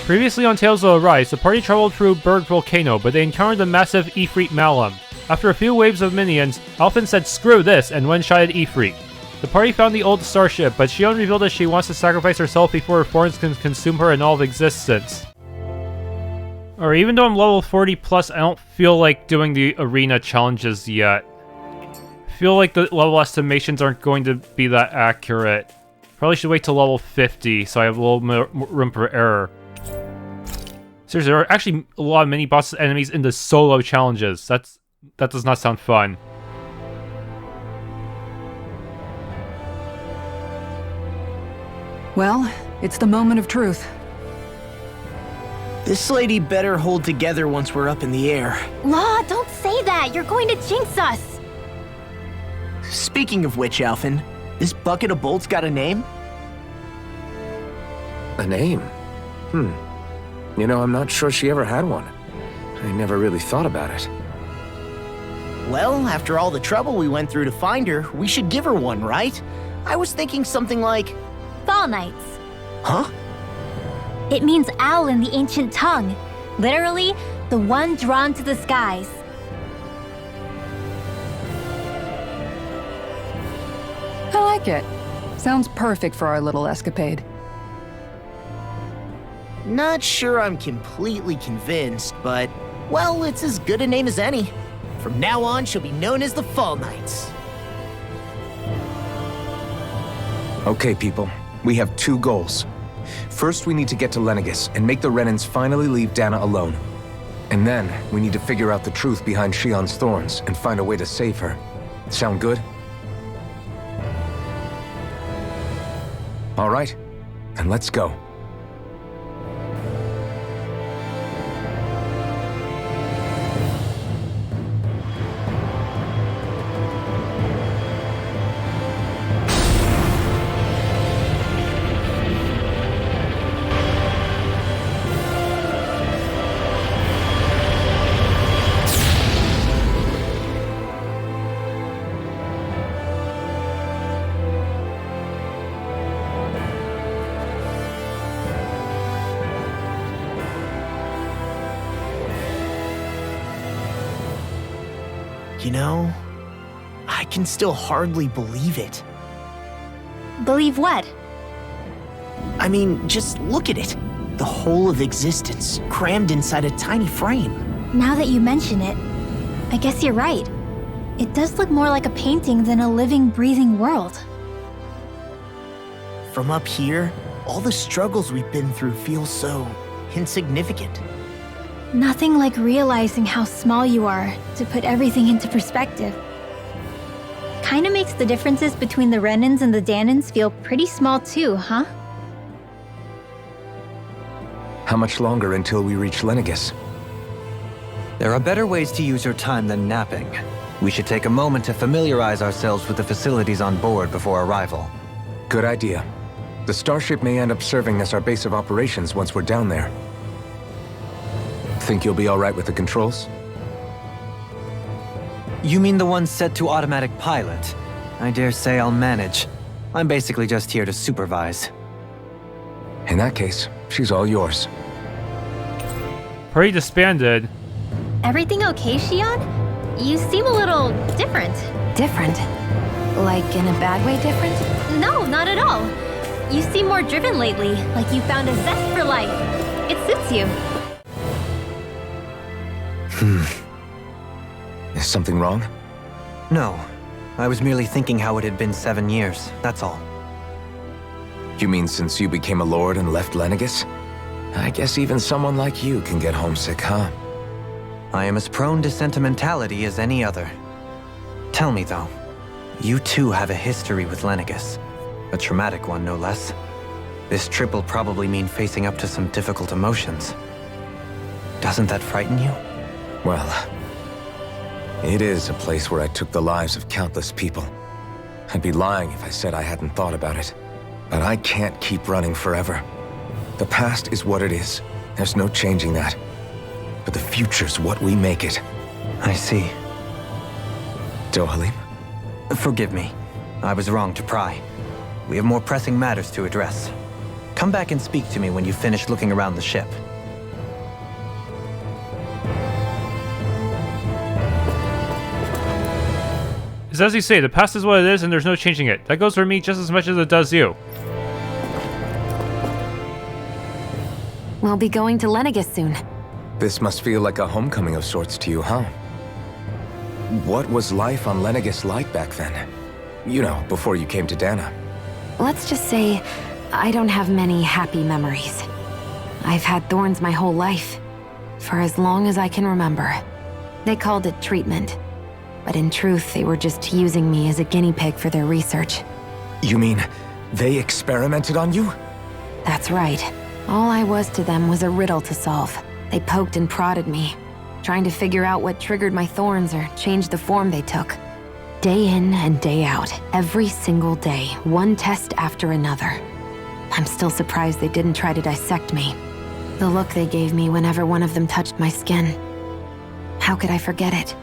Previously on Tales of Arise, the party traveled through Berg Volcano, but they encountered the massive Ifrit Malum. After a few waves of minions, Alphen said screw this and one-shotted Ifrit. The party found the old starship, but Shionne revealed that she wants to sacrifice herself before her forms can consume her and all of existence. Or even though I'm level 40 plus, I don't feel like doing the arena challenges yet. I feel like the level estimations aren't going to be that accurate. Probably should wait till level 50 so I have a little more room for error. Seriously, there are actually a lot of mini-boss enemies in the solo challenges. That does not sound fun. Well, it's the moment of truth. This lady better hold together once we're up in the air. Law, don't say that! You're going to jinx us! Speaking of which, Alphen, this bucket of bolts got a name? A name? You know, I'm not sure she ever had one. I never really thought about it. Well, after all the trouble we went through to find her, we should give her one, right? I was thinking something like... Falneitz. Huh? It means owl in the ancient tongue. Literally, the one drawn to the skies. I like it. Sounds perfect for our little escapade. Not sure I'm completely convinced, but, well, it's as good a name as any. From now on, she'll be known as the Falneitz. Okay, people. We have two goals. First, we need to get to Lenegis and make the Renans finally leave Dahna alone. And then, we need to figure out the truth behind Shionne's thorns and find a way to save her. Sound good? All right, then let's go. You know, I can still hardly believe it. Believe what? I mean, just look at it. The whole of existence, crammed inside a tiny frame. Now that you mention it, I guess you're right. It does look more like a painting than a living, breathing world. From up here, all the struggles we've been through feel so insignificant. Nothing like realizing how small you are to put everything into perspective. Kinda makes the differences between the Renans and the Dahnans feel pretty small too, huh? How much longer until we reach Lenegis? There are better ways to use your time than napping. We should take a moment to familiarize ourselves with the facilities on board before arrival. Good idea. The starship may end up serving as our base of operations once we're down there. Think you'll be all right with the controls? You mean the one set to automatic pilot? I dare say I'll manage. I'm basically just here to supervise. In that case, she's all yours. Party disbanded. Everything okay, Shionne? You seem a little different. Different? Like in a bad way different? No, not at all. You seem more driven lately, like you found a zest for life. It suits you. Is something wrong? No. I was merely thinking how it had been 7 years, that's all. You mean since you became a lord and left Lenegis? I guess even someone like you can get homesick, huh? I am as prone to sentimentality as any other. Tell me though, you too have a history with Lenegis. A traumatic one, no less. This trip will probably mean facing up to some difficult emotions. Doesn't that frighten you? Well, it is a place where I took the lives of countless people. I'd be lying if I said I hadn't thought about it. But I can't keep running forever. The past is what it is. There's no changing that. But the future's what we make it. I see. Dohalim? Forgive me. I was wrong to pry. We have more pressing matters to address. Come back and speak to me when you finish looking around the ship. It's as you say, the past is what it is and there's no changing it. That goes for me just as much as it does you. We'll be going to Lenegis soon. This must feel like a homecoming of sorts to you, huh? What was life on Lenegis like back then? You know, before you came to Dahna. Let's just say, I don't have many happy memories. I've had thorns my whole life, for as long as I can remember. They called it treatment, but in truth, they were just using me as a guinea pig for their research. You mean, they experimented on you? That's right. All I was to them was a riddle to solve. They poked and prodded me, trying to figure out what triggered my thorns or changed the form they took. Day in and day out, every single day, one test after another. I'm still surprised they didn't try to dissect me. The look they gave me whenever one of them touched my skin. How could I forget it?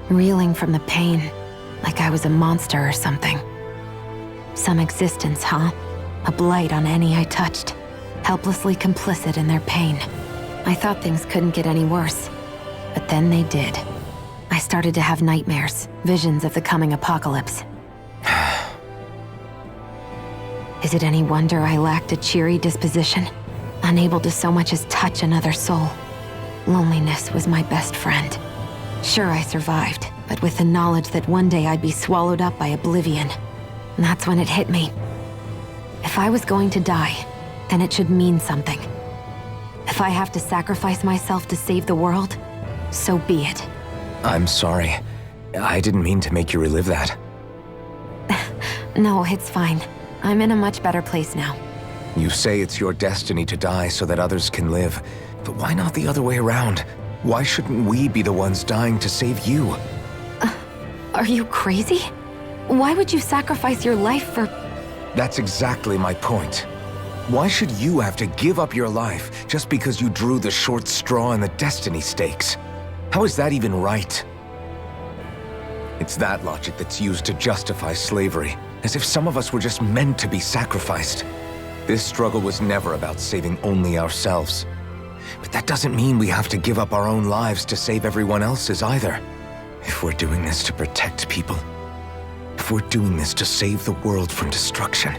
Reeling from the pain, like I was a monster or something. Some existence, huh? A blight on any I touched, helplessly complicit in their pain. I thought things couldn't get any worse, but then they did. I started to have nightmares, visions of the coming apocalypse. Is it any wonder I lacked a cheery disposition? Unable to so much as touch another soul. Loneliness was my best friend. Sure, I survived, but with the knowledge that one day I'd be swallowed up by oblivion. And that's when it hit me. If I was going to die, then it should mean something. If I have to sacrifice myself to save the world, so be it. I'm sorry. I didn't mean to make you relive that. No, it's fine. I'm in a much better place now. You say it's your destiny to die so that others can live, but why not the other way around? Why shouldn't we be the ones dying to save you? Are you crazy? Why would you sacrifice your life for... That's exactly my point. Why should you have to give up your life just because you drew the short straw in the destiny stakes? How is that even right? It's that logic that's used to justify slavery, as if some of us were just meant to be sacrificed. This struggle was never about saving only ourselves. But that doesn't mean we have to give up our own lives to save everyone else's either. If we're doing this to protect people, if we're doing this to save the world from destruction,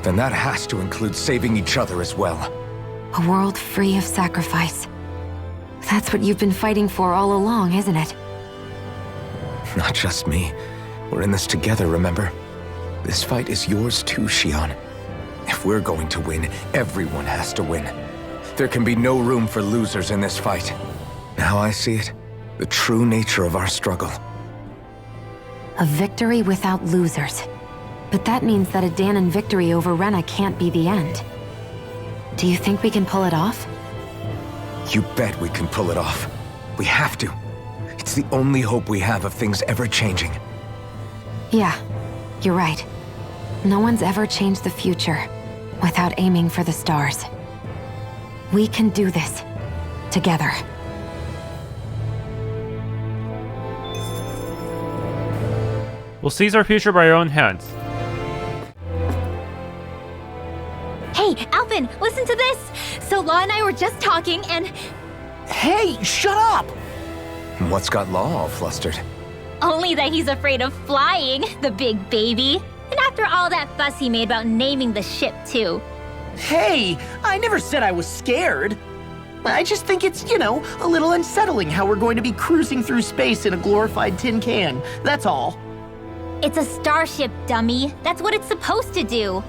then that has to include saving each other as well. A world free of sacrifice. That's what you've been fighting for all along, isn't it? Not just me. We're in this together, remember? This fight is yours too, Shionne. If we're going to win, everyone has to win. There can be no room for losers in this fight. Now I see it, the true nature of our struggle. A victory without losers. But that means that a Dahnan victory over Renan can't be the end. Do you think we can pull it off? You bet we can pull it off. We have to. It's the only hope we have of things ever changing. Yeah, you're right. No one's ever changed the future without aiming for the stars. We can do this. Together. We'll seize our future by our own hands. Hey, Alvin, listen to this! So Law and I were just talking and... Hey, shut up! What's got Law all flustered? Only that he's afraid of flying, the big baby. And after all that fuss he made about naming the ship, too. Hey, I never said I was scared. I just think it's, a little unsettling how we're going to be cruising through space in a glorified tin can. That's all. It's a starship, dummy. That's what it's supposed to do.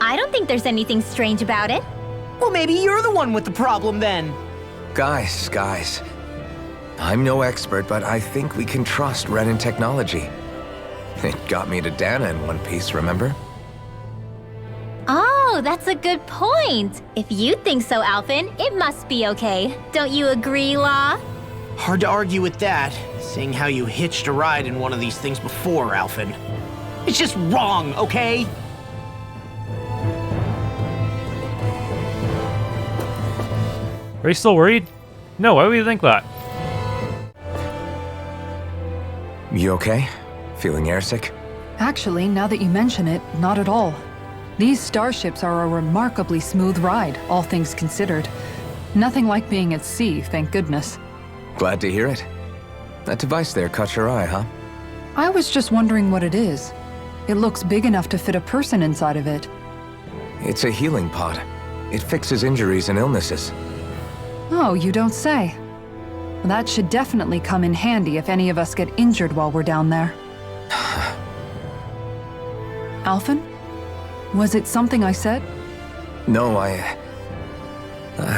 I don't think there's anything strange about it. Well, maybe you're the one with the problem then. Guys. I'm no expert, but I think we can trust Renan technology. It got me to Dahna in one piece, remember? Oh, that's a good point. If you think so, Alvin, it must be okay. Don't you agree, Law? Hard to argue with that, seeing how you hitched a ride in one of these things before, Alvin. It's just wrong, okay? Are you still worried? No, why would you think that? You okay? Feeling airsick? Actually, now that you mention it, not at all. These starships are a remarkably smooth ride, all things considered. Nothing like being at sea, thank goodness. Glad to hear it. That device there caught your eye, huh? I was just wondering what it is. It looks big enough to fit a person inside of it. It's a healing pod. It fixes injuries and illnesses. Oh, you don't say. That should definitely come in handy if any of us get injured while we're down there. Alphen? Was it something I said? No, I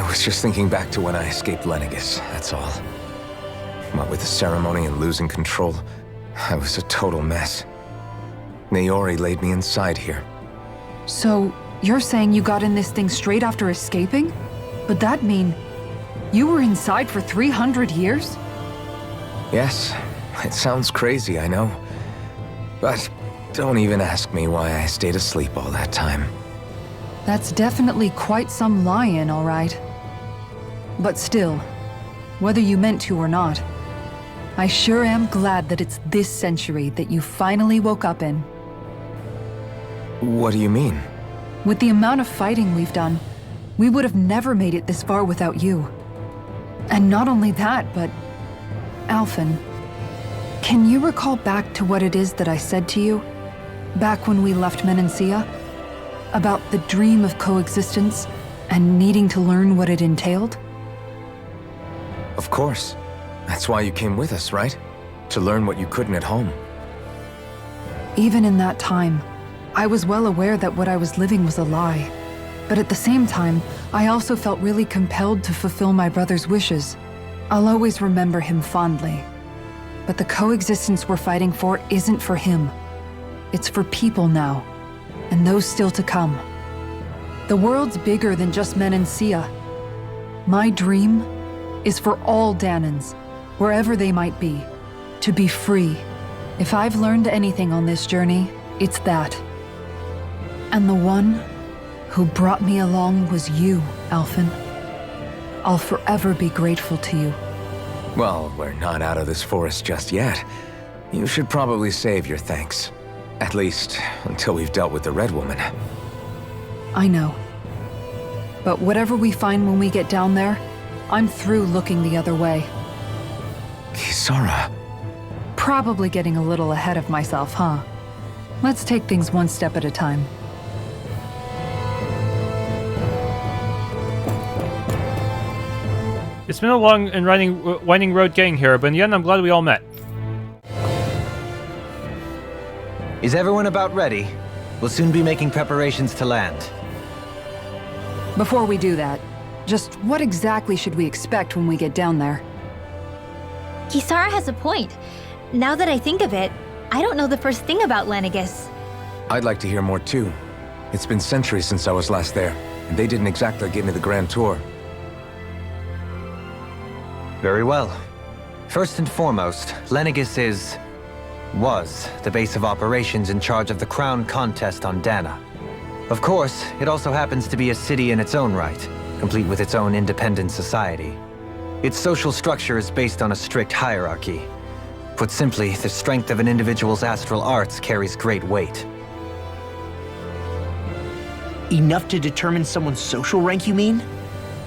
was just thinking back to when I escaped Lenegis, that's all. What with the ceremony and losing control, I was a total mess. Naori laid me inside here. So, you're saying you got in this thing straight after escaping? But that mean you were inside for 300 years? Yes, it sounds crazy, I know. But don't even ask me why I stayed asleep all that time. That's definitely quite some lie-in, all right. But still, whether you meant to or not, I sure am glad that it's this century that you finally woke up in. What do you mean? With the amount of fighting we've done, we would have never made it this far without you. And not only that, but... Alphen, can you recall back to what it is that I said to you? Back when we left Menancia? About the dream of coexistence and needing to learn what it entailed? Of course. That's why you came with us, right? To learn what you couldn't at home. Even in that time, I was well aware that what I was living was a lie. But at the same time, I also felt really compelled to fulfill my brother's wishes. I'll always remember him fondly. But the coexistence we're fighting for isn't for him. It's for people now, and those still to come. The world's bigger than just Menancia. My dream is for all Dahnans, wherever they might be, to be free. If I've learned anything on this journey, it's that. And the one who brought me along was you, Alphen. I'll forever be grateful to you. Well, we're not out of this forest just yet. You should probably save your thanks. At least, until we've dealt with the Red Woman. I know. But whatever we find when we get down there, I'm through looking the other way. Kisara. Probably getting a little ahead of myself, huh? Let's take things one step at a time. It's been a long and winding road getting here, but in the end I'm glad we all met. Is everyone about ready? We'll soon be making preparations to land. Before we do that, just what exactly should we expect when we get down there? Kisara has a point. Now that I think of it, I don't know the first thing about Lenegis. I'd like to hear more too. It's been centuries since I was last there, and they didn't exactly give me the grand tour. Very well. First and foremost, Lenegis was the base of operations in charge of the crown contest on Dahna. Of course, it also happens to be a city in its own right, complete with its own independent society. Its social structure is based on a strict hierarchy. Put simply, the strength of an individual's astral arts carries great weight. Enough to determine someone's social rank, you mean?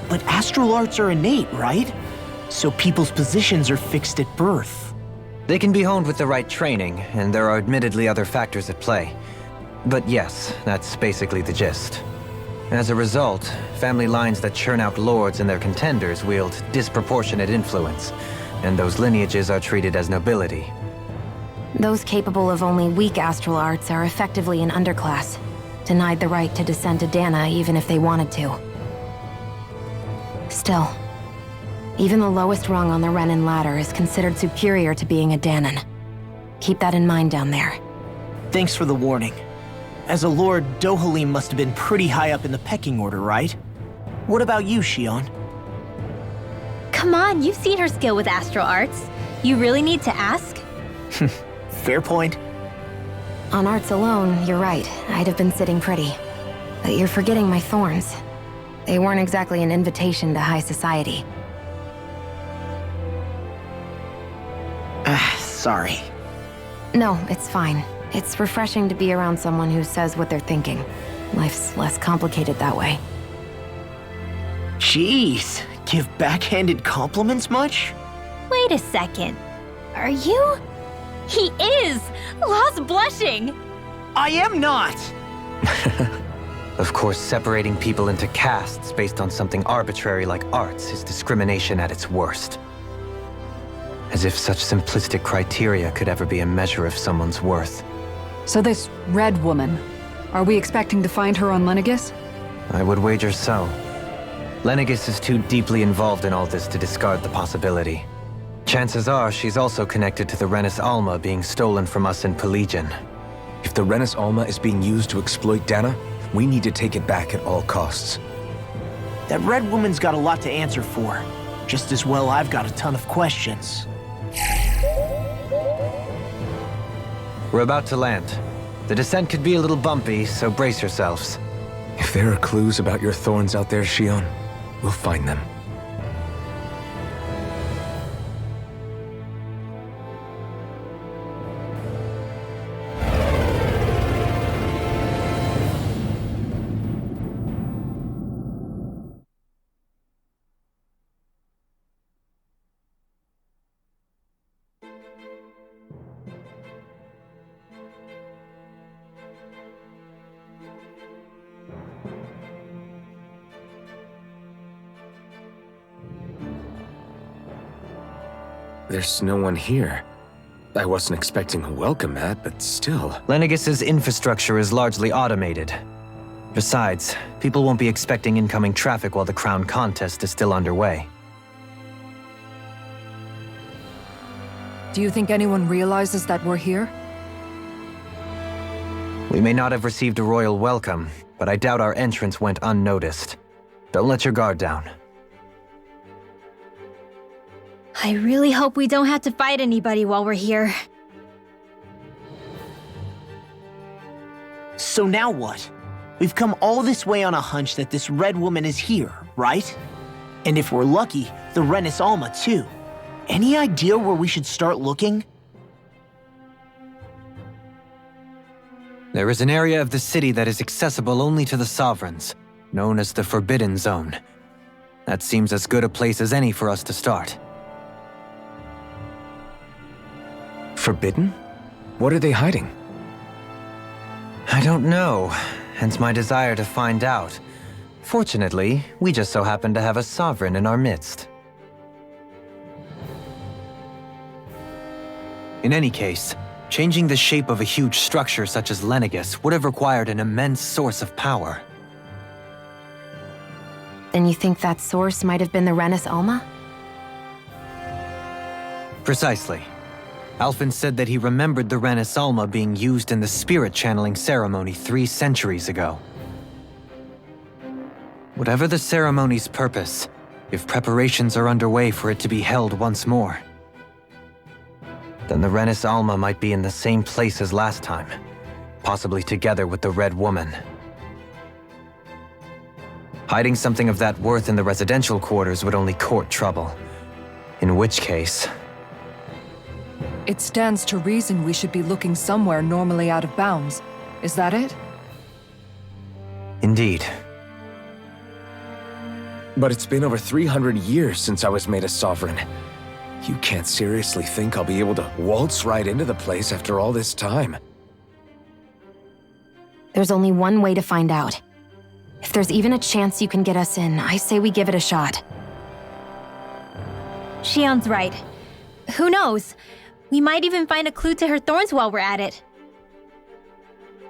But astral arts are innate, right? So people's positions are fixed at birth. They can be honed with the right training, and there are admittedly other factors at play. But yes, that's basically the gist. As a result, family lines that churn out lords and their contenders wield disproportionate influence, and those lineages are treated as nobility. Those capable of only weak astral arts are effectively an underclass, denied the right to descend to Dahna even if they wanted to. Still, even the lowest rung on the Renan ladder is considered superior to being a Dahnan. Keep that in mind down there. Thanks for the warning. As a lord, Dohalim must have been pretty high up in the pecking order, right? What about you, Shionne? Come on, you've seen her skill with astral arts. You really need to ask? Fair point. On arts alone, you're right. I'd have been sitting pretty. But you're forgetting my thorns. They weren't exactly an invitation to high society. Sorry. No, it's fine. It's refreshing to be around someone who says what they're thinking. Life's less complicated that way. Jeez, give backhanded compliments much? Wait a second. Are you? He is! Lost blushing! I am not! Of course, separating people into castes based on something arbitrary like arts is discrimination at its worst. As if such simplistic criteria could ever be a measure of someone's worth. So this red woman, are we expecting to find her on Lenegis? I would wager so. Lenegis is too deeply involved in all this to discard the possibility. Chances are she's also connected to the Renans Alma being stolen from us in Pelegion. If the Renans Alma is being used to exploit Dahna, we need to take it back at all costs. That red woman's got a lot to answer for. Just as well I've got a ton of questions. We're about to land. The descent could be a little bumpy, so brace yourselves. If there are clues about your thorns out there, Shionne, we'll find them. There's no one here. I wasn't expecting a welcome mat, but still. Lenegis's infrastructure is largely automated. Besides, people won't be expecting incoming traffic while the crown contest is still underway. Do you think anyone realizes that we're here? We may not have received a royal welcome, but I doubt our entrance went unnoticed. Don't let your guard down. I really hope we don't have to fight anybody while we're here. So now what? We've come all this way on a hunch that this red woman is here, right? And if we're lucky, the Renans Alma too. Any idea where we should start looking? There is an area of the city that is accessible only to the sovereigns, known as the Forbidden Zone. That seems as good a place as any for us to start. Forbidden? What are they hiding? I don't know, hence my desire to find out. Fortunately, we just so happen to have a sovereign in our midst. In any case, changing the shape of a huge structure such as Lenegis would have required an immense source of power. Then you think that source might have been the Renans Alma? Precisely. Alphen said that he remembered the Renans Alma being used in the spirit channeling ceremony 3 centuries ago. Whatever the ceremony's purpose, if preparations are underway for it to be held once more, then the Renans Alma might be in the same place as last time, possibly together with the Red Woman. Hiding something of that worth in the residential quarters would only court trouble. In which case... It stands to reason we should be looking somewhere normally out of bounds. Is that it? Indeed. But it's been over 300 years since I was made a sovereign. You can't seriously think I'll be able to waltz right into the place after all this time. There's only one way to find out. If there's even a chance you can get us in, I say we give it a shot. Shionne's right. Who knows? We might even find a clue to her thorns while we're at it.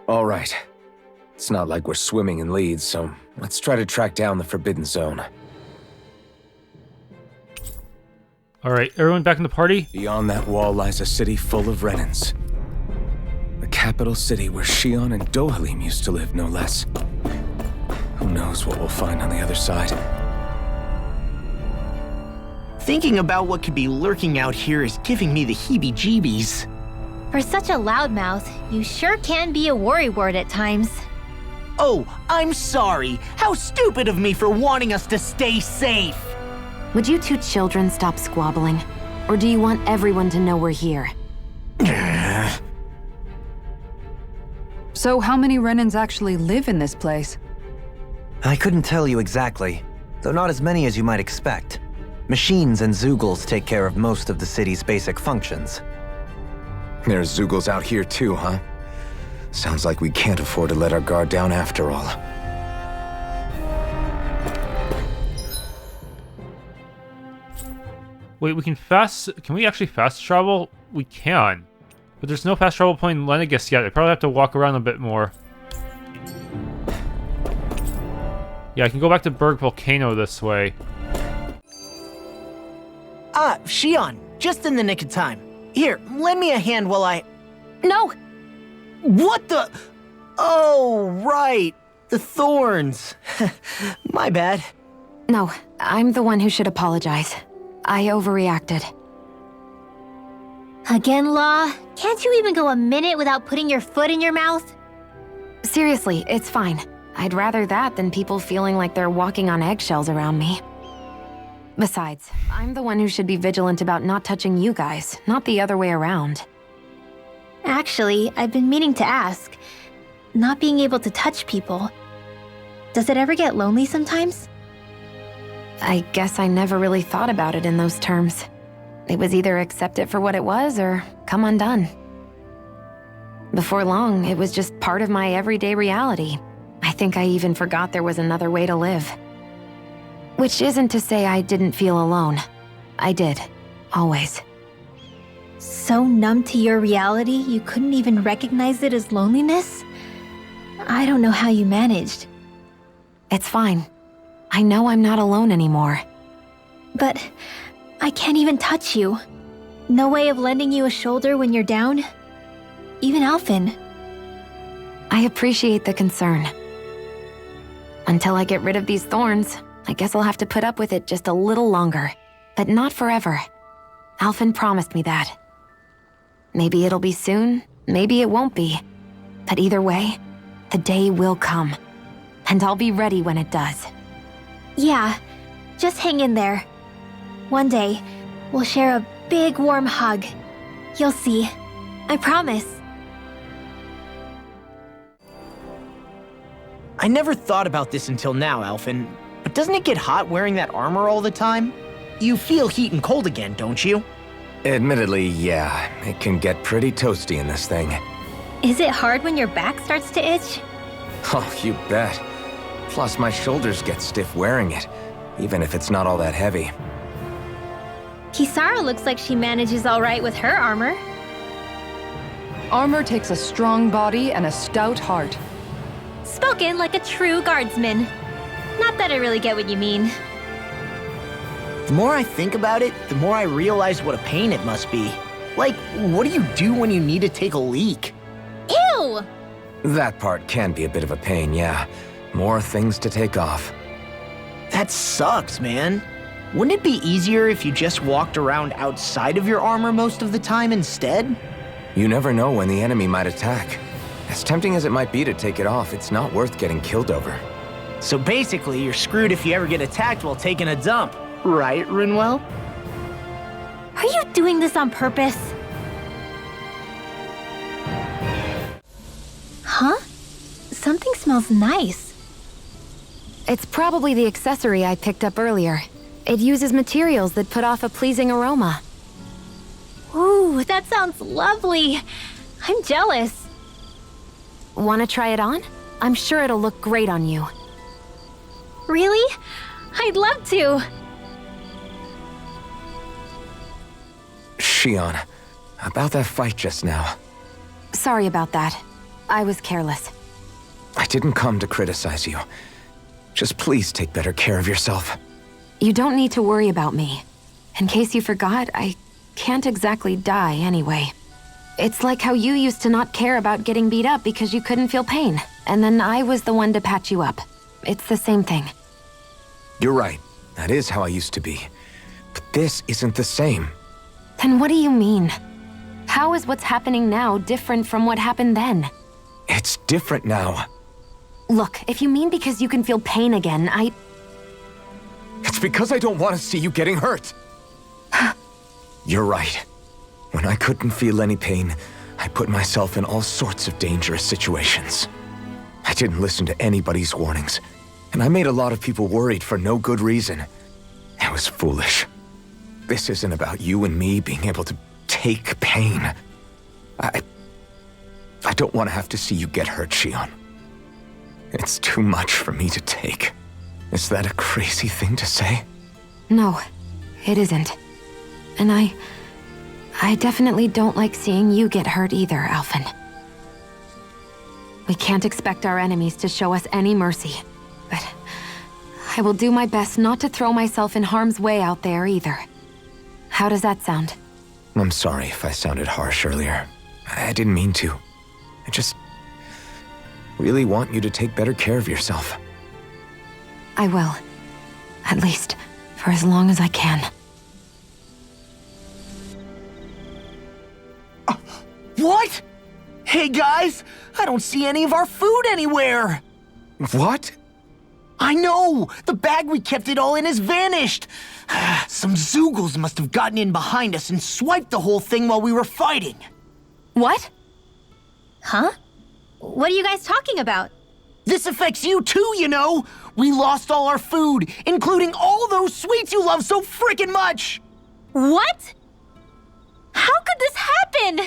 All right. It's not like we're swimming in leads, so let's try to track down the Forbidden Zone. Alright, everyone back in the party? Beyond that wall lies a city full of Renans. The capital city where Shionne and Dohalim used to live, no less. Who knows what we'll find on the other side. Thinking about what could be lurking out here is giving me the heebie-jeebies. For such a loudmouth, you sure can be a worrywart at times. Oh, I'm sorry. How stupid of me for wanting us to stay safe. Would you 2 children stop squabbling? Or do you want everyone to know we're here? So how many Renans actually live in this place? I couldn't tell you exactly, though not as many as you might expect. Machines and Zeugles take care of most of the city's basic functions. There's Zeugles out here too, huh? Sounds like we can't afford to let our guard down after all. Wait, can we actually fast travel? We can. But there's no fast travel point in Lenegis yet. I probably have to walk around a bit more. Yeah, I can go back to Berg Volcano this way. Ah, Shionne, just in the nick of time. Here, lend me a hand while I... No! What the... Oh, right. The thorns. My bad. No, I'm the one who should apologize. I overreacted. Again, Law? Can't you even go a minute without putting your foot in your mouth? Seriously, it's fine. I'd rather that than people feeling like they're walking on eggshells around me. Besides, I'm the one who should be vigilant about not touching you guys, not the other way around. Actually, I've been meaning to ask. Not being able to touch people, does it ever get lonely sometimes? I guess I never really thought about it in those terms. It was either accept it for what it was or come undone. Before long, it was just part of my everyday reality. I think I even forgot there was another way to live. Which isn't to say I didn't feel alone. I did. Always. So numb to your reality, you couldn't even recognize it as loneliness? I don't know how you managed. It's fine. I know I'm not alone anymore. But I can't even touch you. No way of lending you a shoulder when you're down? Even Alphen. I appreciate the concern. Until I get rid of these thorns, I guess I'll have to put up with it just a little longer. But not forever. Alphen promised me that. Maybe it'll be soon, maybe it won't be. But either way, the day will come. And I'll be ready when it does. Yeah, just hang in there. One day, we'll share a big warm hug. You'll see. I promise. I never thought about this until now, Alphen. But doesn't it get hot wearing that armor all the time? You feel heat and cold again, don't you? Admittedly, yeah. It can get pretty toasty in this thing. Is it hard when your back starts to itch? Oh, you bet. Plus, my shoulders get stiff wearing it, even if it's not all that heavy. Kisara looks like she manages all right with her armor. Armor takes a strong body and a stout heart. Spoken like a true guardsman. Not that I really get what you mean. The more I think about it, the more I realize what a pain it must be. Like, what do you do when you need to take a leak? Ew! That part can be a bit of a pain, yeah. More things to take off. That sucks, man. Wouldn't it be easier if you just walked around outside of your armor most of the time instead? You never know when the enemy might attack. As tempting as it might be to take it off, it's not worth getting killed over. So basically, you're screwed if you ever get attacked while taking a dump. Right, Rinwell? Are you doing this on purpose? Huh? Something smells nice. It's probably the accessory I picked up earlier. It uses materials that put off a pleasing aroma. Ooh, that sounds lovely. I'm jealous. Want to try it on? I'm sure it'll look great on you. Really? I'd love to. Shionne, about that fight just now. Sorry about that. I was careless. I didn't come to criticize you. Just please take better care of yourself. You don't need to worry about me. In case you forgot, I can't exactly die anyway. It's like how you used to not care about getting beat up because you couldn't feel pain, and then I was the one to patch you up. It's the same thing. You're right. That is how I used to be. But this isn't the same. Then what do you mean? How is what's happening now different from what happened then? It's different now. Look, if you mean because you can feel pain again, It's because I don't want to see you getting hurt. You're right. When I couldn't feel any pain, I put myself in all sorts of dangerous situations. I didn't listen to anybody's warnings, and I made a lot of people worried for no good reason. It was foolish. This isn't about you and me being able to take pain. I don't want to have to see you get hurt, Shionne. It's too much for me to take. Is that a crazy thing to say? No, it isn't. And I definitely don't like seeing you get hurt either, Alphen. We can't expect our enemies to show us any mercy, but I will do my best not to throw myself in harm's way out there either. How does that sound? I'm sorry if I sounded harsh earlier. I didn't mean to. I just really want you to take better care of yourself. I will. At least, for as long as I can. What? Hey guys, I don't see any of our food anywhere. What? I know! The bag we kept it all in has vanished! Some Zoogles must have gotten in behind us and swiped the whole thing while we were fighting. What? Huh? What are you guys talking about? This affects you too, you know! We lost all our food, including all those sweets you love so frickin' much! What? How could this happen?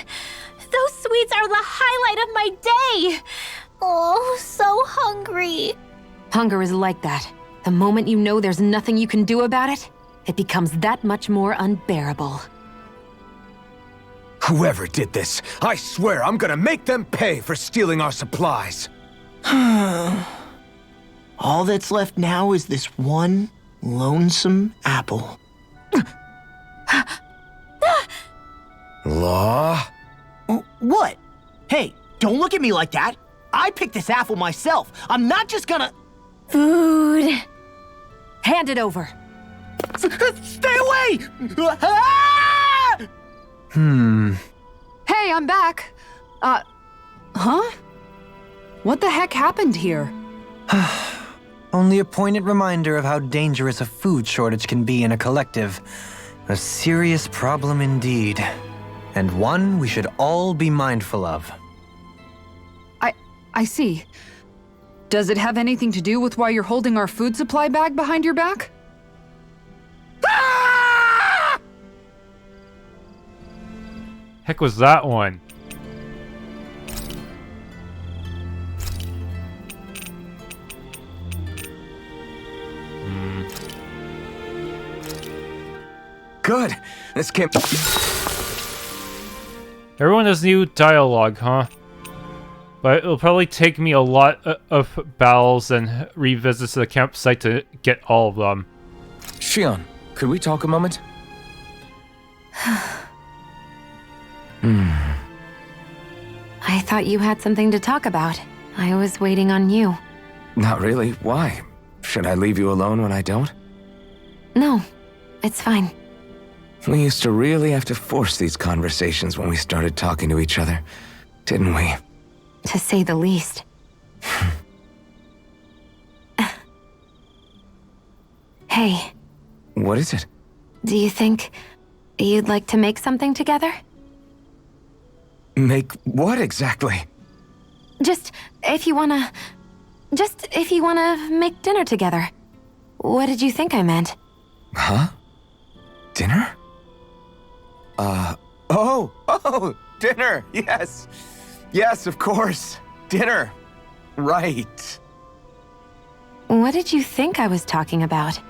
Those sweets are the highlight of my day! Oh, so hungry. Hunger is like that. The moment you know there's nothing you can do about it, it becomes that much more unbearable. Whoever did this, I swear I'm gonna make them pay for stealing our supplies. All that's left now is this one lonesome apple. Law? What? Hey, don't look at me like that. I picked this apple myself. I'm not just gonna... Food. Hand it over. Stay away! Ah! Hey, I'm back. Huh? What the heck happened here? Only a poignant reminder of how dangerous a food shortage can be in a collective. A serious problem indeed. And one we should all be mindful of. I see. Does it have anything to do with why you're holding our food supply bag behind your back? Heck was that one? Good. This can't... Everyone has new dialogue, huh? But it'll probably take me a lot of battles and revisits to the campsite to get all of them. Shionne, could we talk a moment? I thought you had something to talk about. I was waiting on you. Not really. Why? Should I leave you alone when I don't? No, it's fine. We used to really have to force these conversations when we started talking to each other, didn't we? To say the least. Hey. What is it? Do you think you'd like to make something together? Make what exactly? Just if you wanna make dinner together. What did you think I meant? Huh? Dinner? Dinner! Yes! Yes, of course! Dinner! Right. What did you think I was talking about?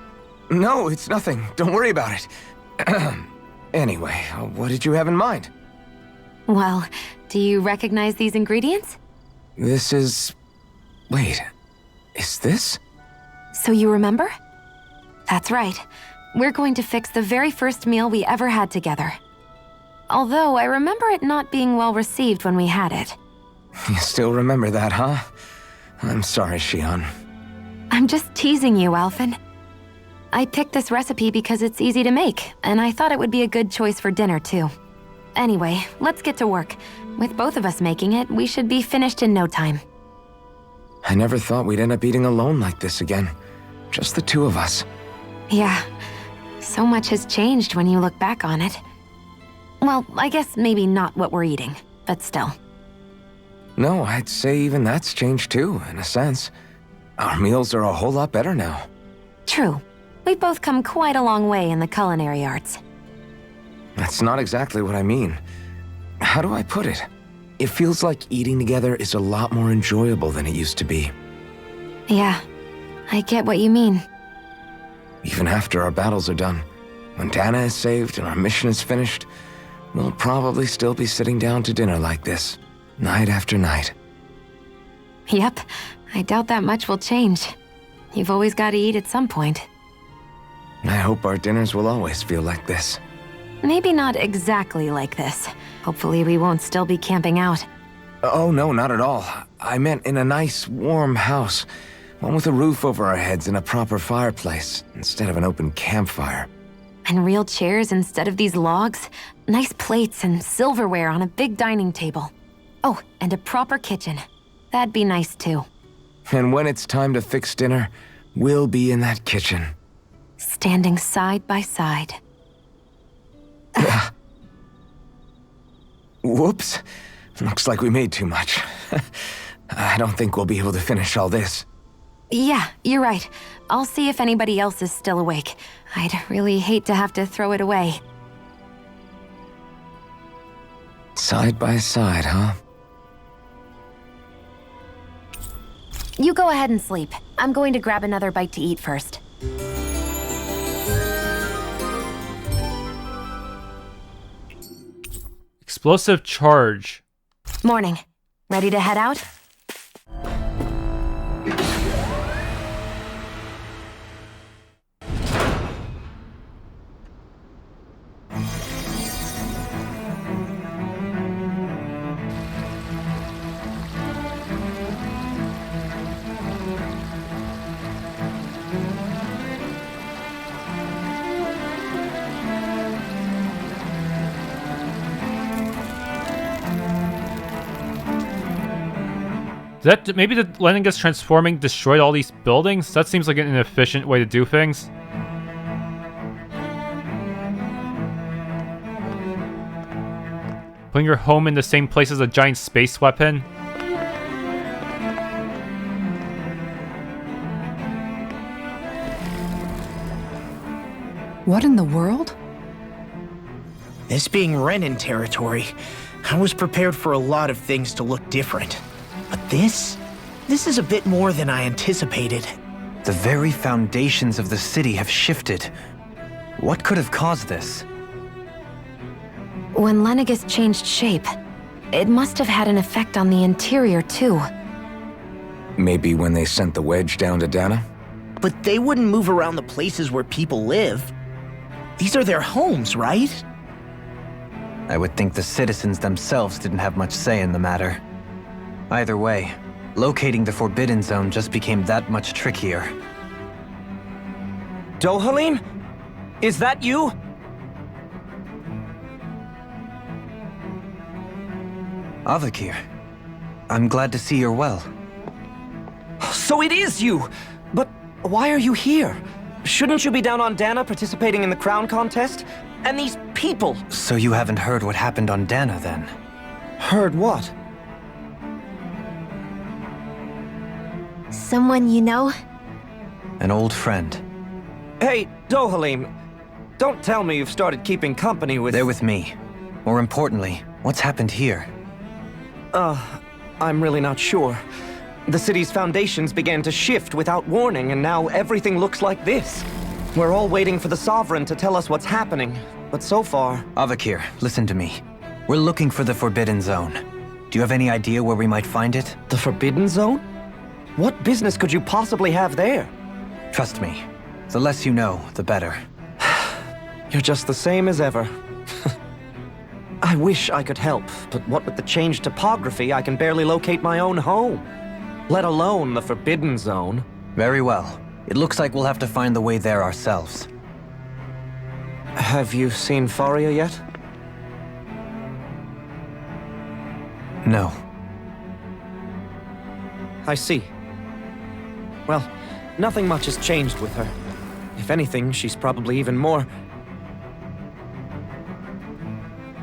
No, it's nothing. Don't worry about it. Anyway, what did you have in mind? Well, do you recognize these ingredients? This is... Wait, is this? So you remember? That's right. We're going to fix the very first meal we ever had together. Although I remember it not being well received when we had it. You still remember that, huh? I'm sorry, Shionne. I'm just teasing you, Alphen. I picked this recipe because it's easy to make, and I thought it would be a good choice for dinner, too. Anyway, let's get to work. With both of us making it, we should be finished in no time. I never thought we'd end up eating alone like this again. Just the two of us. Yeah. So much has changed when you look back on it. Well, I guess maybe not what we're eating. but still. No, I'd say even that's changed too, in a sense. Our meals are a whole lot better now. True. We've both come quite a long way in the culinary arts. That's not exactly what I mean. How do I put it? It feels like eating together is a lot more enjoyable than it used to be. Yeah, I get what you mean. Even after our battles are done, when Dahna is saved and our mission is finished, we'll probably still be sitting down to dinner like this, night after night. Yep, I doubt that much will change. You've always got to eat at some point. I hope our dinners will always feel like this. Maybe not exactly like this. Hopefully we won't still be camping out. Oh, no, not at all. I meant in a nice, warm house. One with a roof over our heads and a proper fireplace, instead of an open campfire. And real chairs instead of these logs. Nice plates and silverware on a big dining table. Oh, and a proper kitchen. That'd be nice too. And when it's time to fix dinner, we'll be in that kitchen. Standing side by side. Whoops. Looks like we made too much. I don't think we'll be able to finish all this. Yeah, you're right. I'll see if anybody else is still awake. I'd really hate to have to throw it away. Side by side, huh? You go ahead and sleep. I'm going to grab another bite to eat first. Explosive charge. Morning. Ready to head out? That maybe the Lenegis transforming destroyed all these buildings? That seems like an inefficient way to do things. Putting your home in the same place as a giant space weapon? What in the world? This being Renan territory, I was prepared for a lot of things to look different. But this is a bit more than I anticipated. The very foundations of the city have shifted. What could have caused this? When Lenegis changed shape, it must have had an effect on the interior too. Maybe when they sent the wedge down to Dahna? But they wouldn't move around the places where people live. These are their homes, right? I would think the citizens themselves didn't have much say in the matter. Either way, locating the Forbidden Zone just became that much trickier. Dohalim? Is that you? Avakir, I'm glad to see you're well. So it is you! But why are you here? Shouldn't you be down on Dahna participating in the crown contest? And these people! So you haven't heard what happened on Dahna then? Heard what? Someone you know? An old friend. Hey, Dohalim, don't tell me you've started keeping company with— They're with me. More importantly, what's happened here? I'm really not sure. The city's foundations began to shift without warning, and now everything looks like this. We're all waiting for the Sovereign to tell us what's happening, but so far— Avakir, listen to me. We're looking for the Forbidden Zone. Do you have any idea where we might find it? The Forbidden Zone? What business could you possibly have there? Trust me. The less you know, the better. You're just the same as ever. I wish I could help, but what with the changed topography, I can barely locate my own home. Let alone the Forbidden Zone. Very well. It looks like we'll have to find the way there ourselves. Have you seen Faria yet? No. I see. Well, nothing much has changed with her. If anything, she's probably even more—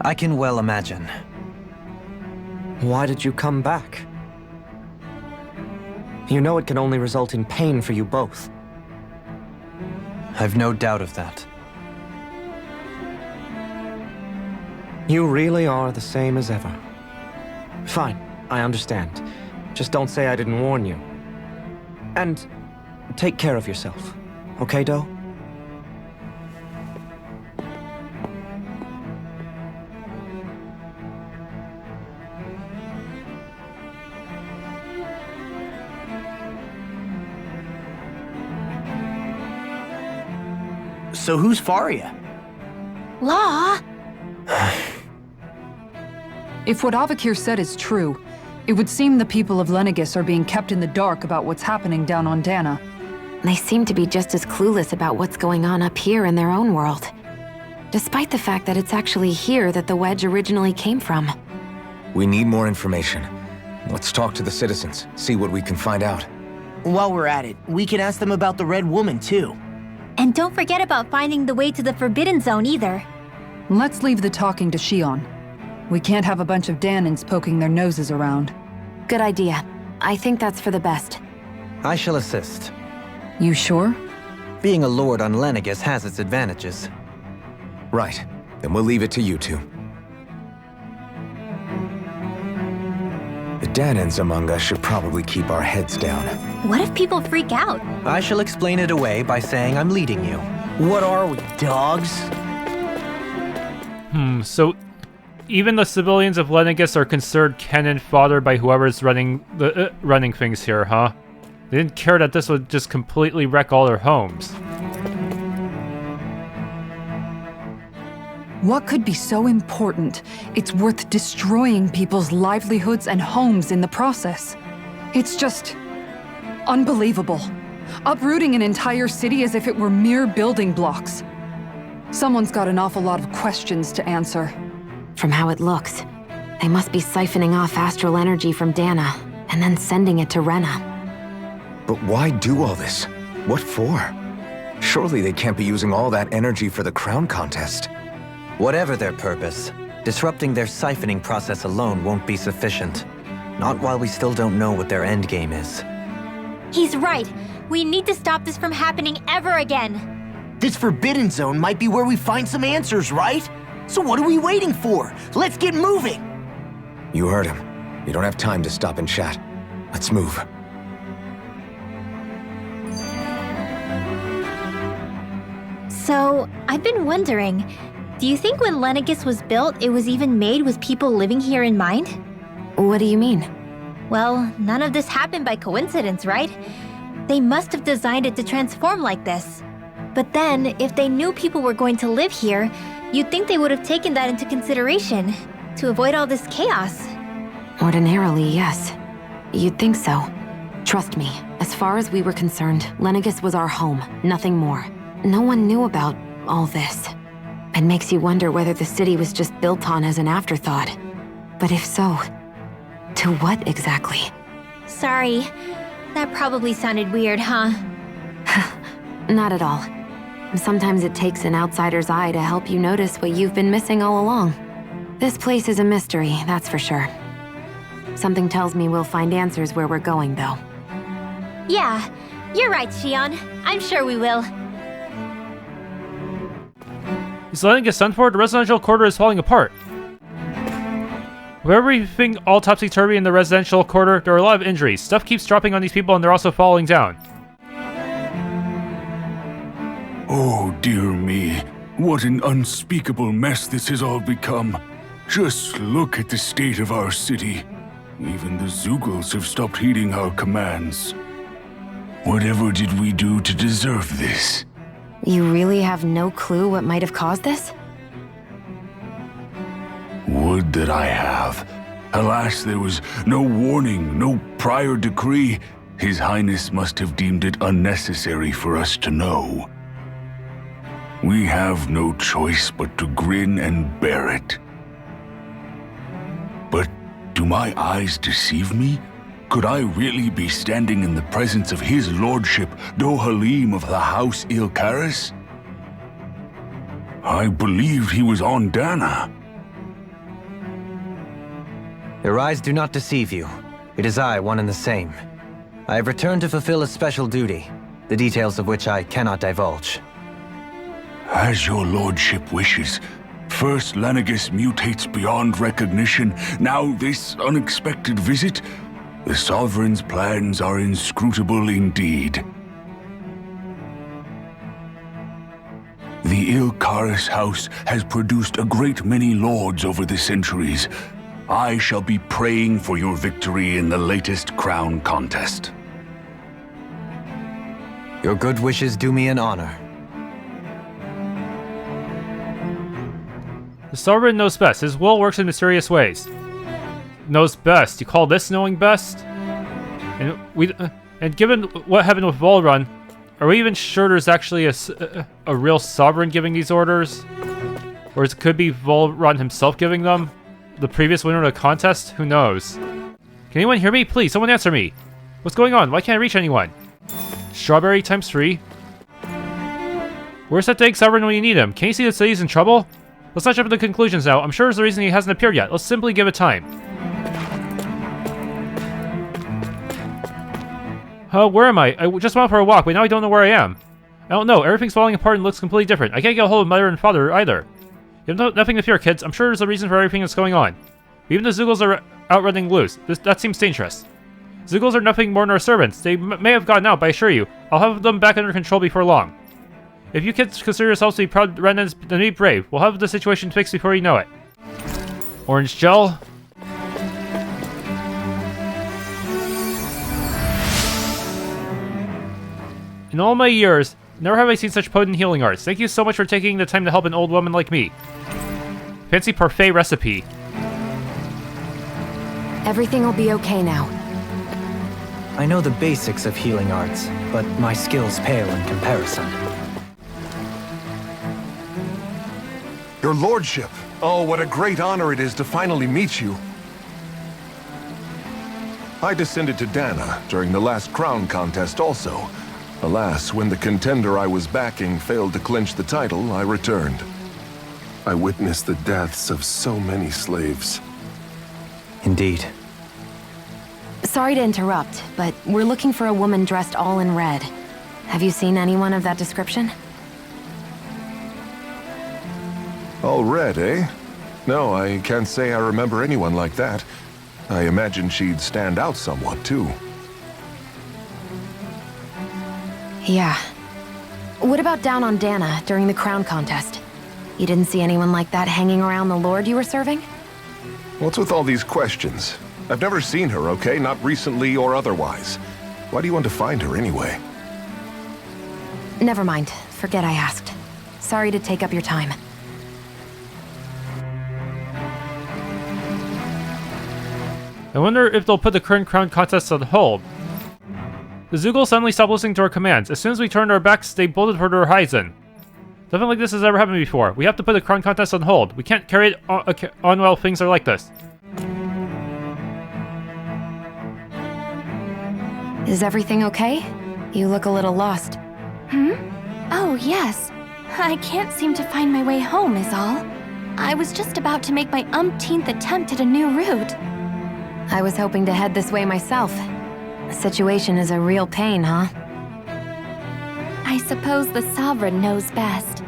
I can well imagine. Why did you come back? You know it can only result in pain for you both. I've no doubt of that. You really are the same as ever. Fine, I understand. Just don't say I didn't warn you. And take care of yourself, okay, Doe? So who's Faria? Law? If what Avakir said is true, it would seem the people of Lenegis are being kept in the dark about what's happening down on Dahna. They seem to be just as clueless about what's going on up here in their own world. Despite the fact that it's actually here that the wedge originally came from. We need more information. Let's talk to the citizens, see what we can find out. While we're at it, we can ask them about the Red Woman, too. And don't forget about finding the way to the Forbidden Zone either. Let's leave the talking to Shionne. We can't have a bunch of Dahnans poking their noses around. Good idea. I think that's for the best. I shall assist. You sure? Being a lord on Lenegis has its advantages. Right. Then we'll leave it to you two. The Dahnans among us should probably keep our heads down. What if people freak out? I shall explain it away by saying I'm leading you. What are we, dogs? So even the civilians of Lenegis are considered cannon fodder by whoever's running things here, huh? They didn't care that this would just completely wreck all their homes. What could be so important? It's worth destroying people's livelihoods and homes in the process. It's just unbelievable. Uprooting an entire city as if it were mere building blocks. Someone's got an awful lot of questions to answer. From how it looks, they must be siphoning off astral energy from Dahna, and then sending it to Renan. But why do all this? What for? Surely they can't be using all that energy for the crown contest. Whatever their purpose, disrupting their siphoning process alone won't be sufficient. Not while we still don't know what their endgame is. He's right. We need to stop this from happening ever again. This Forbidden Zone might be where we find some answers, right? So what are we waiting for? Let's get moving! You heard him. You don't have time to stop and chat. Let's move. So, I've been wondering, do you think when Lenegis was built, it was even made with people living here in mind? What do you mean? Well, none of this happened by coincidence, right? They must have designed it to transform like this. But then, if they knew people were going to live here, you'd think they would have taken that into consideration, to avoid all this chaos. Ordinarily, yes. You'd think so. Trust me, as far as we were concerned, Lenegis was our home, nothing more. No one knew about all this. It makes you wonder whether the city was just built on as an afterthought. But if so, to what exactly? Sorry, that probably sounded weird, huh? Not at all. Sometimes it takes an outsider's eye to help you notice what you've been missing all along. This place is a mystery, that's for sure. Something tells me we'll find answers where we're going, though. Yeah, you're right, Shionne. I'm sure we will. Is Lenegis sent for? The residential quarter is falling apart. With everything all topsy-turvy in the residential quarter, there are a lot of injuries. Stuff keeps dropping on these people and they're also falling down. Oh, dear me. What an unspeakable mess this has all become. Just look at the state of our city. Even the Zeugles have stopped heeding our commands. Whatever did we do to deserve this? You really have no clue what might have caused this? Would that I have. Alas, there was no warning, no prior decree. His Highness must have deemed it unnecessary for us to know. We have no choice but to grin and bear it. But do my eyes deceive me? Could I really be standing in the presence of his lordship, Dohalim of the House Ilkaris? I believed he was on Dahna. Your eyes do not deceive you. It is I, one and the same. I have returned to fulfill a special duty, the details of which I cannot divulge. As your lordship wishes. First Lenegis mutates beyond recognition, now this unexpected visit. The Sovereign's plans are inscrutable indeed. The Ilkaris house has produced a great many lords over the centuries. I shall be praying for your victory in the latest crown contest. Your good wishes do me an honor. The Sovereign knows best. His will works in mysterious ways. Knows best. You call this knowing best? And given what happened with Volrun, are we even sure there's actually a real Sovereign giving these orders? Or it could be Volrun himself giving them? The previous winner of the contest? Who knows? Can anyone hear me? Please, someone answer me. What's going on? Why can't I reach anyone? Strawberry times 3? Where's that dang Sovereign when you need him? Can you see the city's in trouble? Let's not jump to conclusions now. I'm sure there's a reason he hasn't appeared yet. Let's simply give it time. Where am I? I just went out for a walk, but now I don't know where I am. I don't know. Everything's falling apart and looks completely different. I can't get a hold of Mother and Father either. You have nothing to fear, kids. I'm sure there's a reason for everything that's going on. Even the Zeugles are out running loose. That seems dangerous. Zeugles are nothing more than our servants. They may have gotten out, but I assure you, I'll have them back under control before long. If you kids consider yourselves to be proud Renans, then be brave. We'll have the situation fixed before you know it. Orange gel. In all my years, never have I seen such potent healing arts. Thank you so much for taking the time to help an old woman like me. Fancy parfait recipe. Everything will be okay now. I know the basics of healing arts, but my skills pale in comparison. Your lordship! Oh, what a great honor it is to finally meet you. I descended to Dahna during the last crown contest also. Alas, when the contender I was backing failed to clinch the title, I returned. I witnessed the deaths of so many slaves. Indeed. Sorry to interrupt, but we're looking for a woman dressed all in red. Have you seen anyone of that description? All red, eh? No, I can't say I remember anyone like that. I imagine she'd stand out somewhat, too. Yeah. What about down on Dahna during the crown contest? You didn't see anyone like that hanging around the lord you were serving? What's with all these questions? I've never seen her, okay? Not recently or otherwise. Why do you want to find her anyway? Never mind. Forget I asked. Sorry to take up your time. I wonder if they'll put the current crown contest on hold. The Zeugles suddenly stopped listening to our commands. As soon as we turned our backs, they bolted for the horizon. Nothing like this has ever happened before. We have to put the crown contest on hold. We can't carry it on while things are like this. Is everything okay? You look a little lost. Oh, yes. I can't seem to find my way home is all. I was just about to make my umpteenth attempt at a new route. I was hoping to head this way myself. The situation is a real pain, huh? I suppose the Sovereign knows best.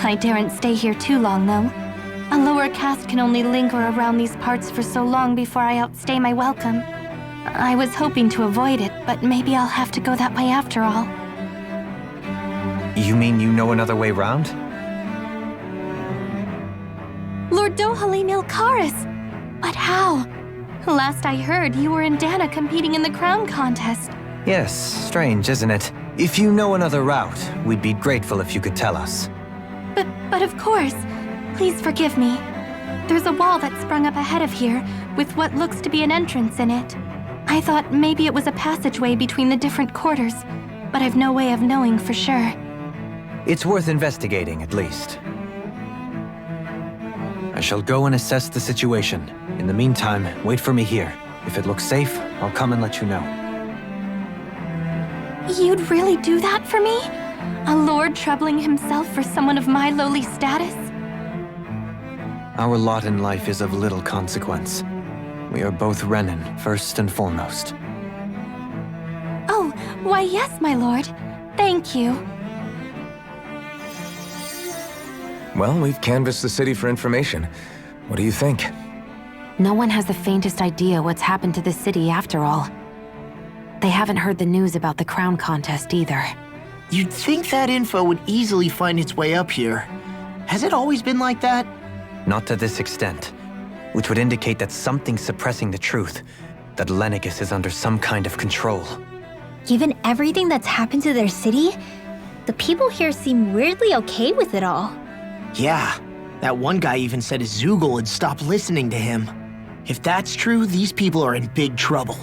I daren't stay here too long, though. A lower caste can only linger around these parts for so long before I outstay my welcome. I was hoping to avoid it, but maybe I'll have to go that way after all. You mean you know another way round? Lord Dohalim Ilkaris! But how? Last I heard, you were in Dahna competing in the crown contest. Yes, strange, isn't it? If you know another route, we'd be grateful if you could tell us. But of course. Please forgive me. There's a wall that sprung up ahead of here, with what looks to be an entrance in it. I thought maybe it was a passageway between the different quarters, but I've no way of knowing for sure. It's worth investigating, at least. I shall go and assess the situation. In the meantime, wait for me here. If it looks safe, I'll come and let you know. You'd really do that for me? A lord troubling himself for someone of my lowly status? Our lot in life is of little consequence. We are both Renan, first and foremost. Oh, why yes, my lord. Thank you. Well, we've canvassed the city for information. What do you think? No one has the faintest idea what's happened to the city after all. They haven't heard the news about the crown contest either. You'd think that info would easily find its way up here. Has it always been like that? Not to this extent, which would indicate that something's suppressing the truth, that Lenegis is under some kind of control. Given everything that's happened to their city, the people here seem weirdly okay with it all. Yeah, that one guy even said his Zoogle had stopped listening to him. If that's true, these people are in big trouble.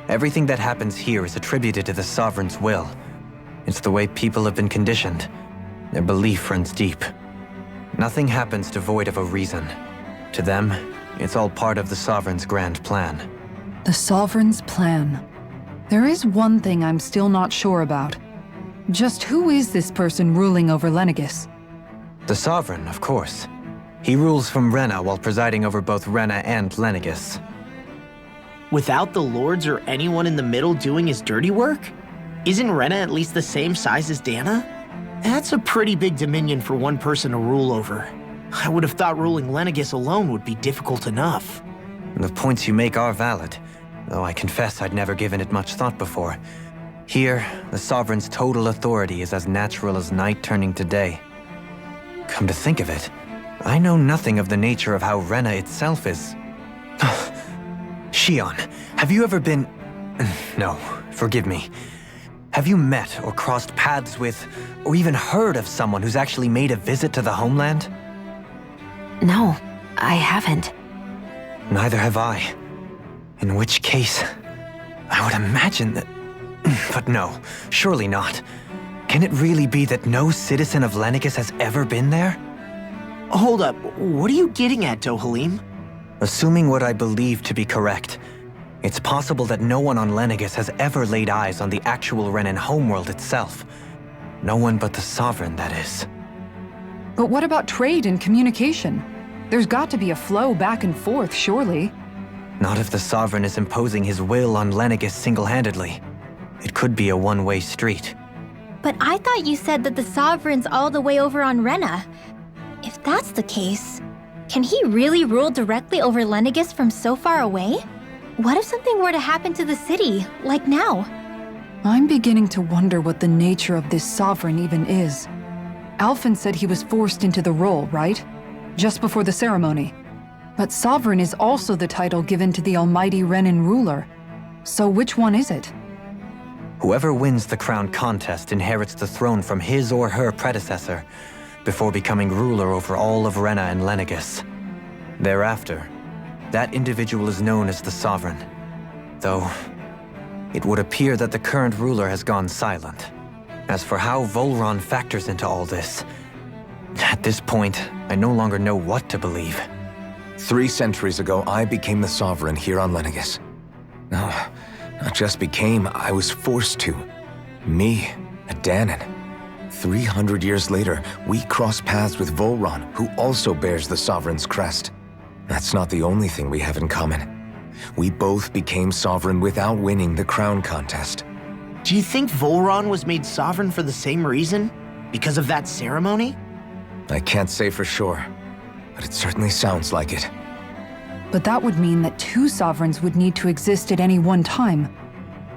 Everything that happens here is attributed to the Sovereign's will. It's the way people have been conditioned. Their belief runs deep. Nothing happens devoid of a reason. To them, it's all part of the Sovereign's grand plan. The Sovereign's plan. There is one thing I'm still not sure about. Just who is this person ruling over Lenegis? The Sovereign, of course. He rules from Rena while presiding over both Rena and Lenegis. Without the lords or anyone in the middle doing his dirty work? Isn't Rena at least the same size as Dahna? That's a pretty big dominion for one person to rule over. I would have thought ruling Lenegis alone would be difficult enough. The points you make are valid, though I confess I'd never given it much thought before. Here, the Sovereign's total authority is as natural as night turning to day. Come to think of it, I know nothing of the nature of how Rena itself is. Shionne, have you ever been... No, forgive me. Have you met or crossed paths with, or even heard of someone who's actually made a visit to the homeland? No, I haven't. Neither have I. In which case, I would imagine that... But no, surely not. Can it really be that no citizen of Lenegis has ever been there? Hold up, what are you getting at, Dohalim? Assuming what I believe to be correct, it's possible that no one on Lenegis has ever laid eyes on the actual Renan homeworld itself. No one but the Sovereign, that is. But what about trade and communication? There's got to be a flow back and forth, surely. Not if the Sovereign is imposing his will on Lenegis single-handedly. It could be a one-way street. But I thought you said that the Sovereign's all the way over on Rena. If that's the case, can he really rule directly over Lenegis from so far away? What if something were to happen to the city, like now? I'm beginning to wonder what the nature of this Sovereign even is. Alphen said he was forced into the role, right? Just before the ceremony. But Sovereign is also the title given to the almighty Renan ruler. So which one is it? Whoever wins the crown contest inherits the throne from his or her predecessor, before becoming ruler over all of Rena and Lenegis. Thereafter, that individual is known as the Sovereign. Though, it would appear that the current ruler has gone silent. As for how Volron factors into all this, at this point, I no longer know what to believe. 3 centuries ago, I became the Sovereign here on Lenegis. No, not just became, I was forced to. Me, a Dahnan. 300 years later, we cross paths with Volron, who also bears the Sovereign's crest. That's not the only thing we have in common. We both became Sovereign without winning the crown contest. Do you think Volron was made Sovereign for the same reason? Because of that ceremony? I can't say for sure, but it certainly sounds like it. But that would mean that 2 Sovereigns would need to exist at any one time.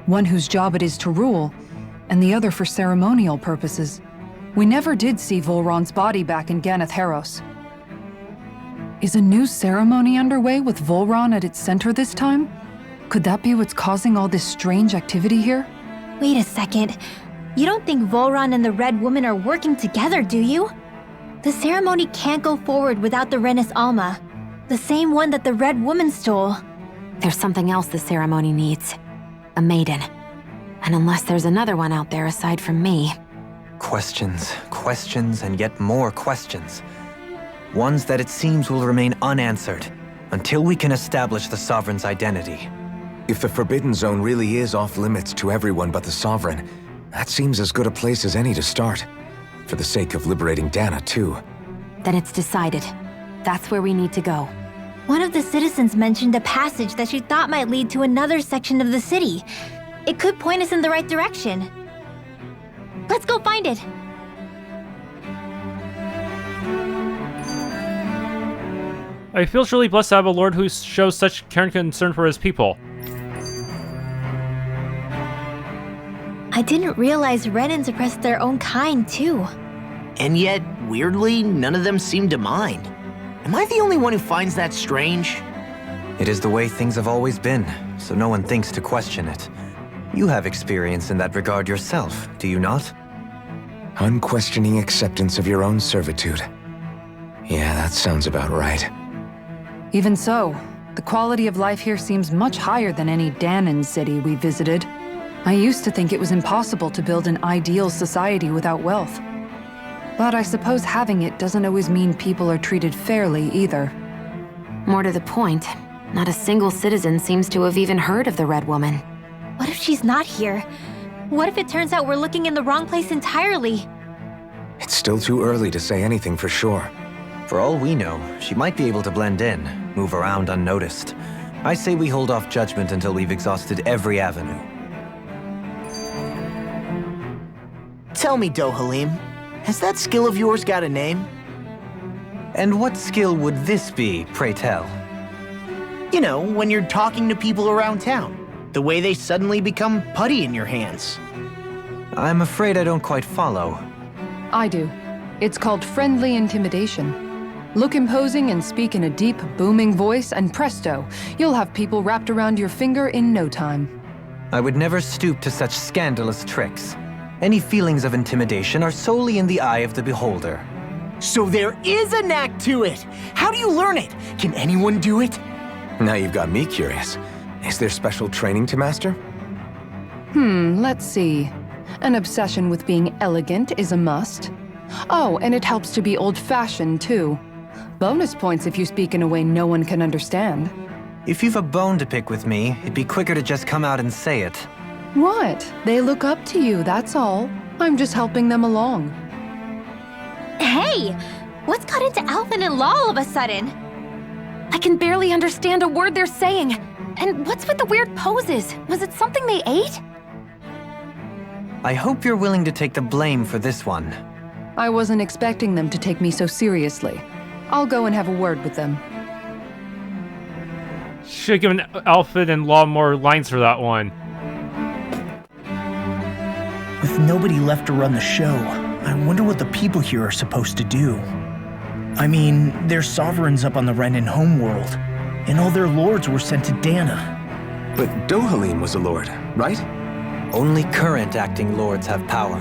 One whose job it is to rule, and the other for ceremonial purposes. We never did see Volron's body back in Ganath Haros. Is a new ceremony underway with Volron at its center this time? Could that be what's causing all this strange activity here? Wait a second. You don't think Volron and the Red Woman are working together, do you? The ceremony can't go forward without the Renis Alma, the same one that the Red Woman stole. There's something else the ceremony needs. A maiden. And unless there's another one out there aside from me... Questions, questions, and yet more questions. Ones that it seems will remain unanswered until we can establish the Sovereign's identity. If the Forbidden Zone really is off limits to everyone but the Sovereign, that seems as good a place as any to start. For the sake of liberating Dahna, too. Then it's decided. That's where we need to go. One of the citizens mentioned a passage that she thought might lead to another section of the city. It could point us in the right direction. Let's go find it. I feel truly blessed to have a lord who shows such care and concern for his people. I didn't realize Renans oppressed their own kind, too. And yet, weirdly, none of them seem to mind. Am I the only one who finds that strange? It is the way things have always been, so no one thinks to question it. You have experience in that regard yourself, do you not? Unquestioning acceptance of your own servitude. Yeah, that sounds about right. Even so, the quality of life here seems much higher than any Dahnan city we visited. I used to think it was impossible to build an ideal society without wealth. But I suppose having it doesn't always mean people are treated fairly either. More to the point, not a single citizen seems to have even heard of the Red Woman. What if she's not here? What if it turns out we're looking in the wrong place entirely? It's still too early to say anything for sure. For all we know, she might be able to blend in, move around unnoticed. I say we hold off judgment until we've exhausted every avenue. Tell me, Dohalim, has that skill of yours got a name? And what skill would this be, pray tell? You know, when you're talking to people around town. The way they suddenly become putty in your hands. I'm afraid I don't quite follow. I do. It's called friendly intimidation. Look imposing and speak in a deep, booming voice, and presto, you'll have people wrapped around your finger in no time. I would never stoop to such scandalous tricks. Any feelings of intimidation are solely in the eye of the beholder. So there is a knack to it! How do you learn it? Can anyone do it? Now you've got me curious. Is there special training to master? Let's see. An obsession with being elegant is a must. Oh, and it helps to be old-fashioned, too. Bonus points if you speak in a way no one can understand. If you've a bone to pick with me, it'd be quicker to just come out and say it. What? They look up to you, that's all. I'm just helping them along. Hey! What's got into Alvin and Law all of a sudden? I can barely understand a word they're saying. And what's with the weird poses? Was it something they ate? I hope you're willing to take the blame for this one. I wasn't expecting them to take me so seriously. I'll go and have a word with them. Should've given Alfred and Law more lines for that one. With nobody left to run the show, I wonder what the people here are supposed to do. I mean, they're sovereigns up on the Renan homeworld, and all their lords were sent to Dahna. But Dohalim was a lord, right? Only current acting lords have power.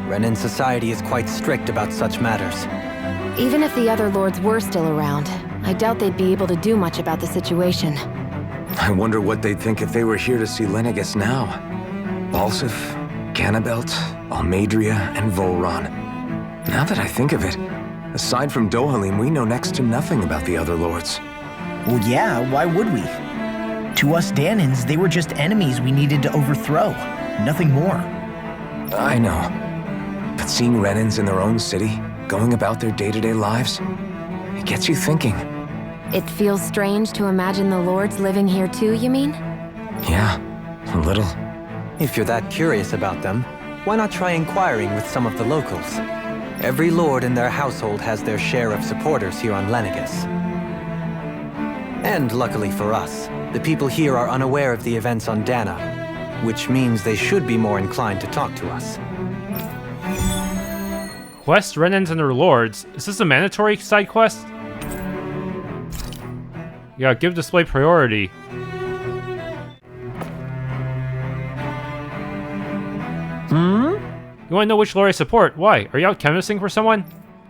Renan society is quite strict about such matters. Even if the other lords were still around, I doubt they'd be able to do much about the situation. I wonder what they'd think if they were here to see Lenegis now. Balsif, Ganabelt, Almadria, and Volron. Now that I think of it, aside from Dohalim, we know next to nothing about the other lords. Well, yeah, why would we? To us Dahnans, they were just enemies we needed to overthrow. Nothing more. I know. But seeing Renans in their own city, going about their day-to-day lives, it gets you thinking. It feels strange to imagine the lords living here too, you mean? Yeah, a little. If you're that curious about them, why not try inquiring with some of the locals? Every lord in their household has their share of supporters here on Lenegis. And luckily for us, the people here are unaware of the events on Dahna, which means they should be more inclined to talk to us. Quest Renans and their lords. Is this a mandatory side quest? Yeah, give display priority. You want to know which lord I support? Why? Are you out canvassing for someone?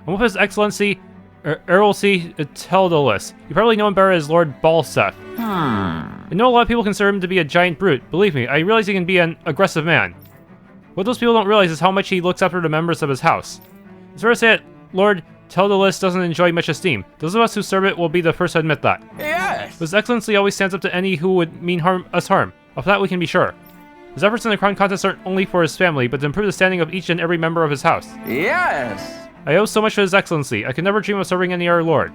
I'm with His Excellency Errolcy Teldalis. You probably know him better as Lord Balsef. I know a lot of people consider him to be a giant brute. Believe me, I realize he can be an aggressive man. What those people don't realize is how much he looks after the members of his house. It's fair to say that Lord Teldalis doesn't enjoy much esteem. Those of us who serve it will be the first to admit that. Yes! His Excellency always stands up to any who would mean us harm. Of that we can be sure. His efforts in the crown contest aren't only for his family, but to improve the standing of each and every member of his house. Yes! I owe so much to His Excellency. I could never dream of serving any other lord.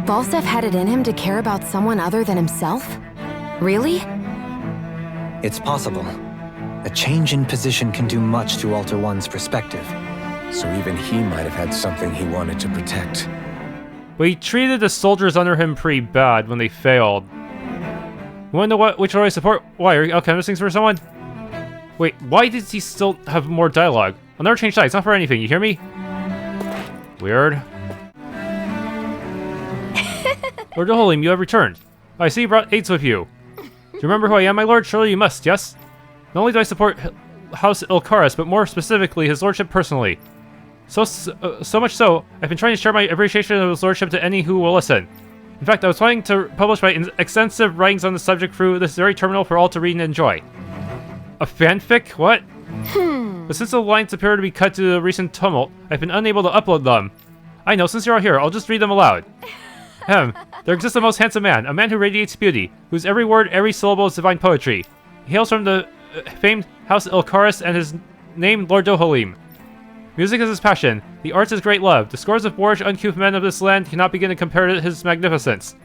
Balsef had it in him to care about someone other than himself? Really? It's possible. A change in position can do much to alter one's perspective. So even he might have had something he wanted to protect. But he treated the soldiers under him pretty bad when they failed. You wanna know which lord I support? Why, are you alchemist for someone? Wait, why does he still have more dialogue? I'll never change sides, not for anything, you hear me? Weird. Lord Dohalim, you have returned. I see you brought aides with you. Do you remember who I am, my lord? Surely you must, yes? Not only do I support House Ilkaris, but more specifically, his lordship personally. So much so, I've been trying to share my appreciation of his lordship to any who will listen. In fact, I was planning to publish my extensive writings on the subject through this very terminal for all to read and enjoy. A fanfic? What? But since the lines appear to be cut to the recent tumult, I've been unable to upload them. I know, since you're all here, I'll just read them aloud. There exists a most handsome man, a man who radiates beauty, whose every word, every syllable is divine poetry. He hails from the famed House Ilkaris, and his name Lord Dohalim. Music is his passion, the arts his great love. The scores of boorish, uncouth men of this land cannot begin to compare to his magnificence.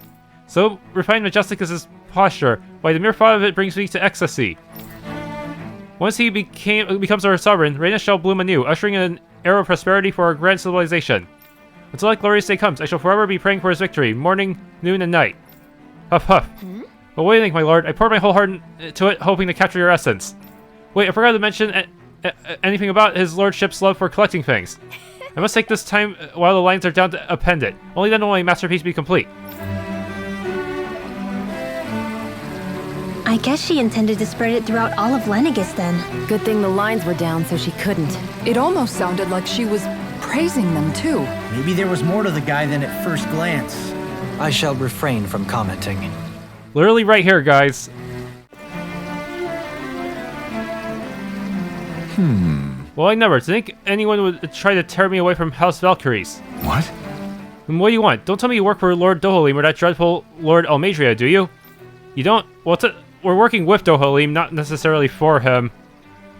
So refined, majestic is his posture, why the mere thought of it brings me to ecstasy. Once he becomes our sovereign, Renan shall bloom anew, ushering in an era of prosperity for our grand civilization. Until that glorious day comes, I shall forever be praying for his victory, morning, noon, and night. Huff huff. Well, what do you think, my lord? I poured my whole heart into it, hoping to capture your essence. Wait, I forgot to mention anything about his lordship's love for collecting things. I must take this time while the lines are down to append it. Only then will my masterpiece be complete. I guess she intended to spread it throughout all of Lenegis then. Good thing the lines were down so she couldn't. It almost sounded like she was praising them too. Maybe there was more to the guy than at first glance. I shall refrain from commenting. Literally right here, guys. Well, I never think anyone would try to tear me away from House Valkyries. What? And what do you want? Don't tell me you work for Lord Dohalim or that dreadful Lord Almadria, do you? You don't? Well, we're working with Dohalim, not necessarily for him.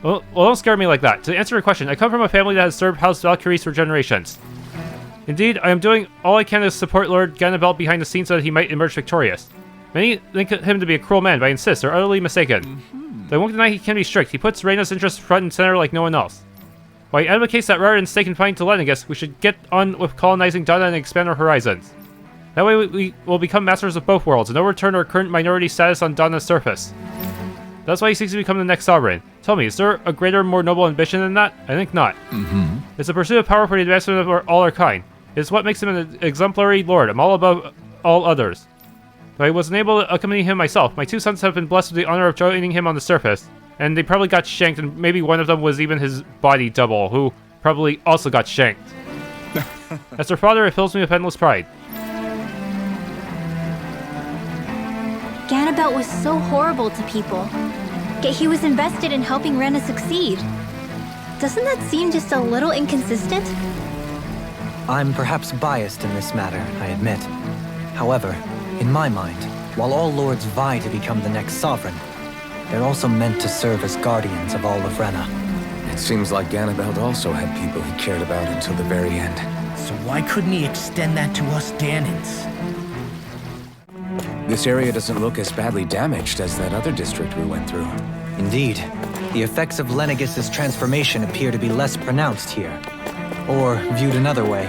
Well, don't scare me like that. To answer your question, I come from a family that has served House Valkyries for generations. Indeed, I am doing all I can to support Lord Ganabelt behind the scenes so that he might emerge victorious. Many think him to be a cruel man, but I insist they're utterly mistaken. Though I won't deny he can be strict. He puts Rena's interests front and center like no one else. While he advocates that rather than stay confined to Lenegis, we should get on with colonizing Dahna and expand our horizons. That way we will become masters of both worlds and overturn our current minority status on Dahna's surface. That's why he seeks to become the next sovereign. Tell me, is there a greater, more noble ambition than that? I think not. It's the pursuit of power for the advancement of all our kind. It's what makes him an exemplary lord, all above all others. Though I wasn't able to accompany him myself, my two sons have been blessed with the honor of joining him on the surface, and they probably got shanked, and maybe one of them was even his body double, who probably also got shanked. As their father, it fills me with endless pride. Ganabelt was so horrible to people, yet he was invested in helping Rena succeed. Doesn't that seem just a little inconsistent? I'm perhaps biased in this matter, I admit. However, in my mind, while all lords vie to become the next sovereign, they're also meant to serve as guardians of all of Rena. It seems like Ganabelt also had people he cared about until the very end. So why couldn't he extend that to us Dahnans? This area doesn't look as badly damaged as that other district we went through. Indeed, the effects of Lenegis' transformation appear to be less pronounced here. Or, viewed another way,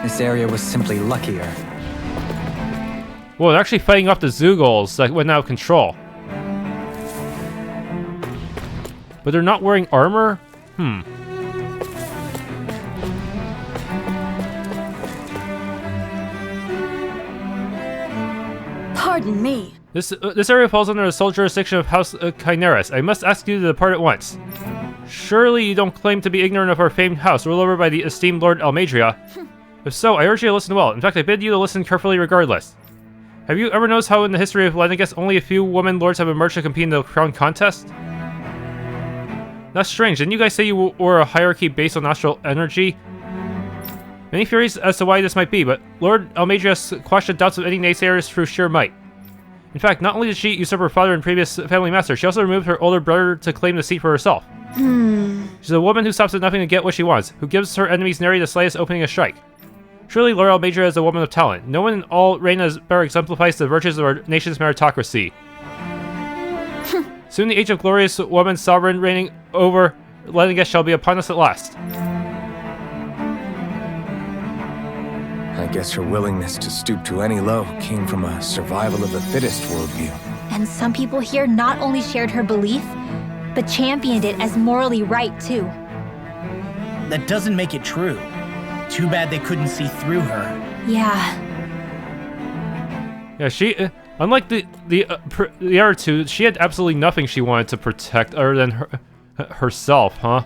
this area was simply luckier. Whoa, they're actually fighting off the Zeugles that went out of control. But they're not wearing armor? Pardon me. This area falls under the sole jurisdiction of House Chineris. I must ask you to depart at once. Surely you don't claim to be ignorant of our famed house, ruled over by the esteemed Lord Almadria. If so, I urge you to listen well. In fact, I bid you to listen carefully regardless. Have you ever noticed how in the history of Lenegis, only a few women lords have emerged to compete in the crown contest? That's strange. Didn't you guys say you were a hierarchy based on astral energy? Many theories as to why this might be, but Lord Almadria quashed the doubts of any naysayers through sheer might. In fact, not only did she usurp her father and previous family master, she also removed her older brother to claim the seat for herself. She's a woman who stops at nothing to get what she wants, who gives her enemies nary the slightest opening to strike. Truly, Laurel Major is a woman of talent. No one in all Renas better exemplifies the virtues of our nation's meritocracy. Soon the age of glorious woman sovereign reigning over Lenegis shall be upon us at last. I guess her willingness to stoop to any low came from a survival of the fittest worldview. And some people here not only shared her belief, but championed it as morally right, too. That doesn't make it true. Too bad they couldn't see through her. Yeah. Yeah, she, unlike the other two, she had absolutely nothing she wanted to protect other than herself, huh?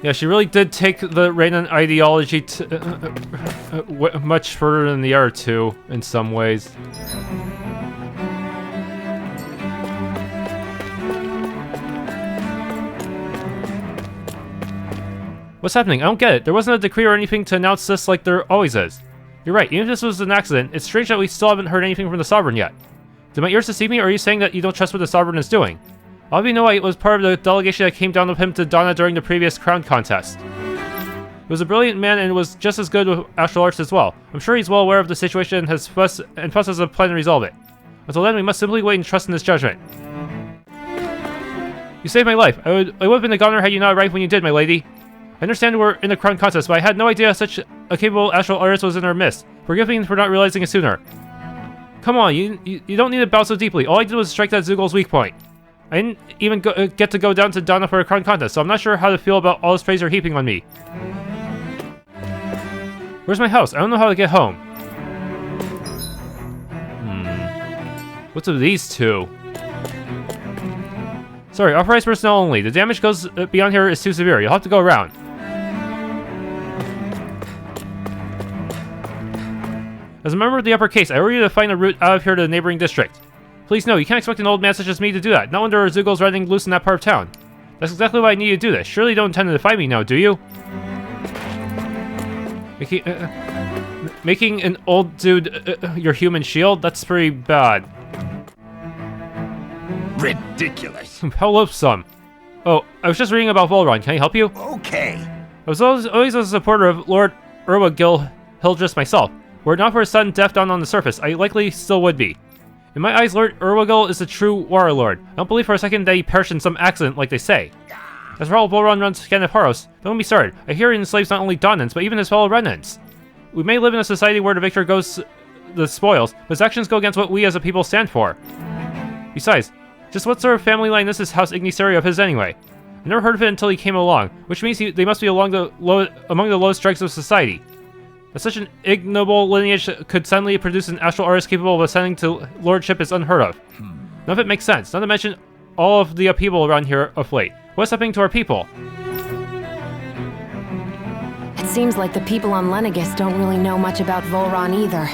Yeah, she really did take the Renan ideology to, much further than the other two, in some ways. What's happening? I don't get it. There wasn't a decree or anything to announce this like there always is. You're right, even if this was an accident, it's strange that we still haven't heard anything from the Sovereign yet. Did my ears deceive me, or are you saying that you don't trust what the Sovereign is doing? All of you know I was part of the delegation that came down with him to Dahna during the previous crown contest. He was a brilliant man and was just as good with astral arts as well. I'm sure he's well aware of the situation and has a plan to resolve it. Until then, we must simply wait and trust in his judgment. You saved my life. I would have been a goner had you not arrived when you did, my lady. I understand we're in a crown contest, but I had no idea such a capable astral artist was in our midst. Forgive me for not realizing it sooner. Come on, you don't need to bow so deeply. All I did was strike that Zoogl's weak point. I didn't even get to go down to Dahna for a crown contest, so I'm not sure how to feel about all this praise you're heaping on me. Where's my house? I don't know how to get home. What's with these two? Sorry, authorized personnel only. The damage goes beyond here is too severe. You'll have to go around. As a member of the upper case, I order you to find a route out of here to the neighboring district. Please no, you can't expect an old man such as me to do that. Not when there are Zoogles running loose in that part of town. That's exactly why I need you to do this. Surely you don't intend to defy me now, do you? Making an old dude your human shield? That's pretty bad. Ridiculous. How loathsome. Oh, I was just reading about Volron. Can I help you? Okay. I was always a supporter of Lord Urwagil Hildress myself. Were it not for his sudden death down on the surface, I likely still would be. In my eyes, Lord Urwagil is a true warlord. I don't believe for a second that he perished in some accident like they say. As for how Volron runs Ganepharos, don't get me started. I hear he enslaves not only Dahnans, but even his fellow Renans. We may live in a society where the victor goes the spoils, but his actions go against what we as a people stand for. Besides, just what sort of family line is this House Ignisario of his anyway? I never heard of it until he came along, which means they must be among the lowest dregs of society. That such an ignoble lineage could suddenly produce an astral artist capable of ascending to lordship is unheard of. None of it makes sense, not to mention all of the upheaval around here of late. What's happening to our people? It seems like the people on Lenegis don't really know much about Volron either.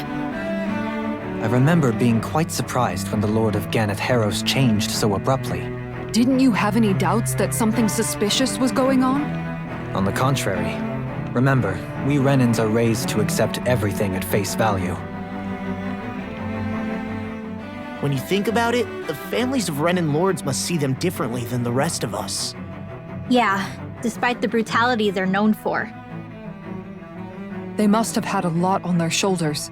I remember being quite surprised when the Lord of Ganepharos changed so abruptly. Didn't you have any doubts that something suspicious was going on? On the contrary. Remember, we Renans are raised to accept everything at face value. When you think about it, the families of Renan lords must see them differently than the rest of us. Yeah, despite the brutality they're known for. They must have had a lot on their shoulders,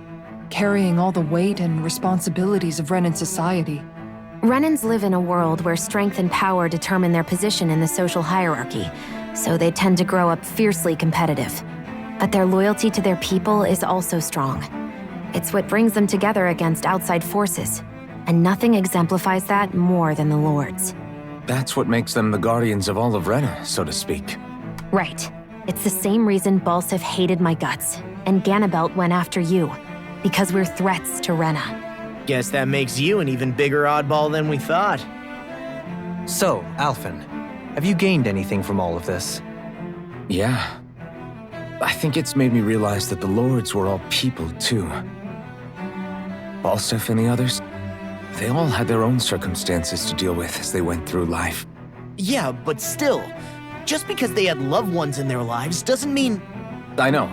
carrying all the weight and responsibilities of Renan society. Renans live in a world where strength and power determine their position in the social hierarchy, so they tend to grow up fiercely competitive. But their loyalty to their people is also strong. It's what brings them together against outside forces, and nothing exemplifies that more than the Lords. That's what makes them the guardians of all of Renan, so to speak. Right. It's the same reason Balsif hated my guts, and Ganabelt went after you, because we're threats to Rena. Guess that makes you an even bigger oddball than we thought. So, Alphen, have you gained anything from all of this? Yeah. I think it's made me realize that the Lords were all people, too. Balsif and the others, they all had their own circumstances to deal with as they went through life. Yeah, but still, just because they had loved ones in their lives doesn't mean... I know.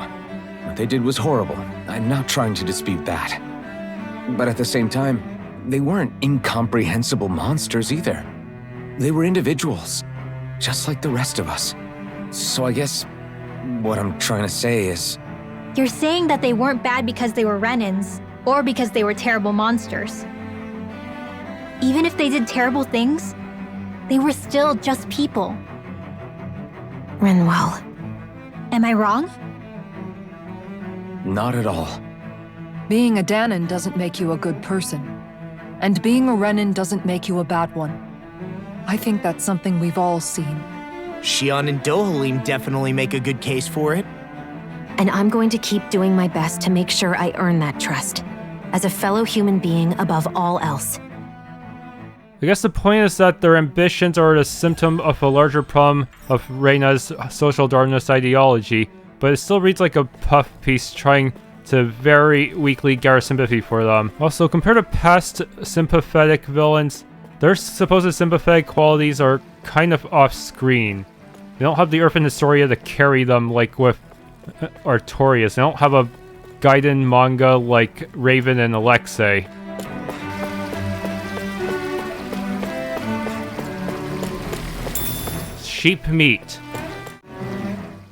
What they did was horrible. I'm not trying to dispute that. But at the same time, they weren't incomprehensible monsters either. They were individuals. just like the rest of us. So I guess what I'm trying to say is... You're saying that they weren't bad because they were Renans, or because they were terrible monsters. Even if they did terrible things, they were still just people. Rinwell. Am I wrong? Not at all. Being a Dahnan doesn't make you a good person. And being a Renan doesn't make you a bad one. I think that's something we've all seen. Shionne and Dohalim definitely make a good case for it. And I'm going to keep doing my best to make sure I earn that trust. As a fellow human being above all else. I guess the point is that their ambitions are a symptom of a larger problem of Reyna's social Darkness ideology, but it still reads like a puff piece trying to very weakly garner sympathy for them. Also, compared to past sympathetic villains, their supposed sympathetic qualities are kind of off-screen. They don't have the Earth and Historia to carry them like with Artorias. They don't have a Gaiden manga like Raven and Alexei. Sheep meat.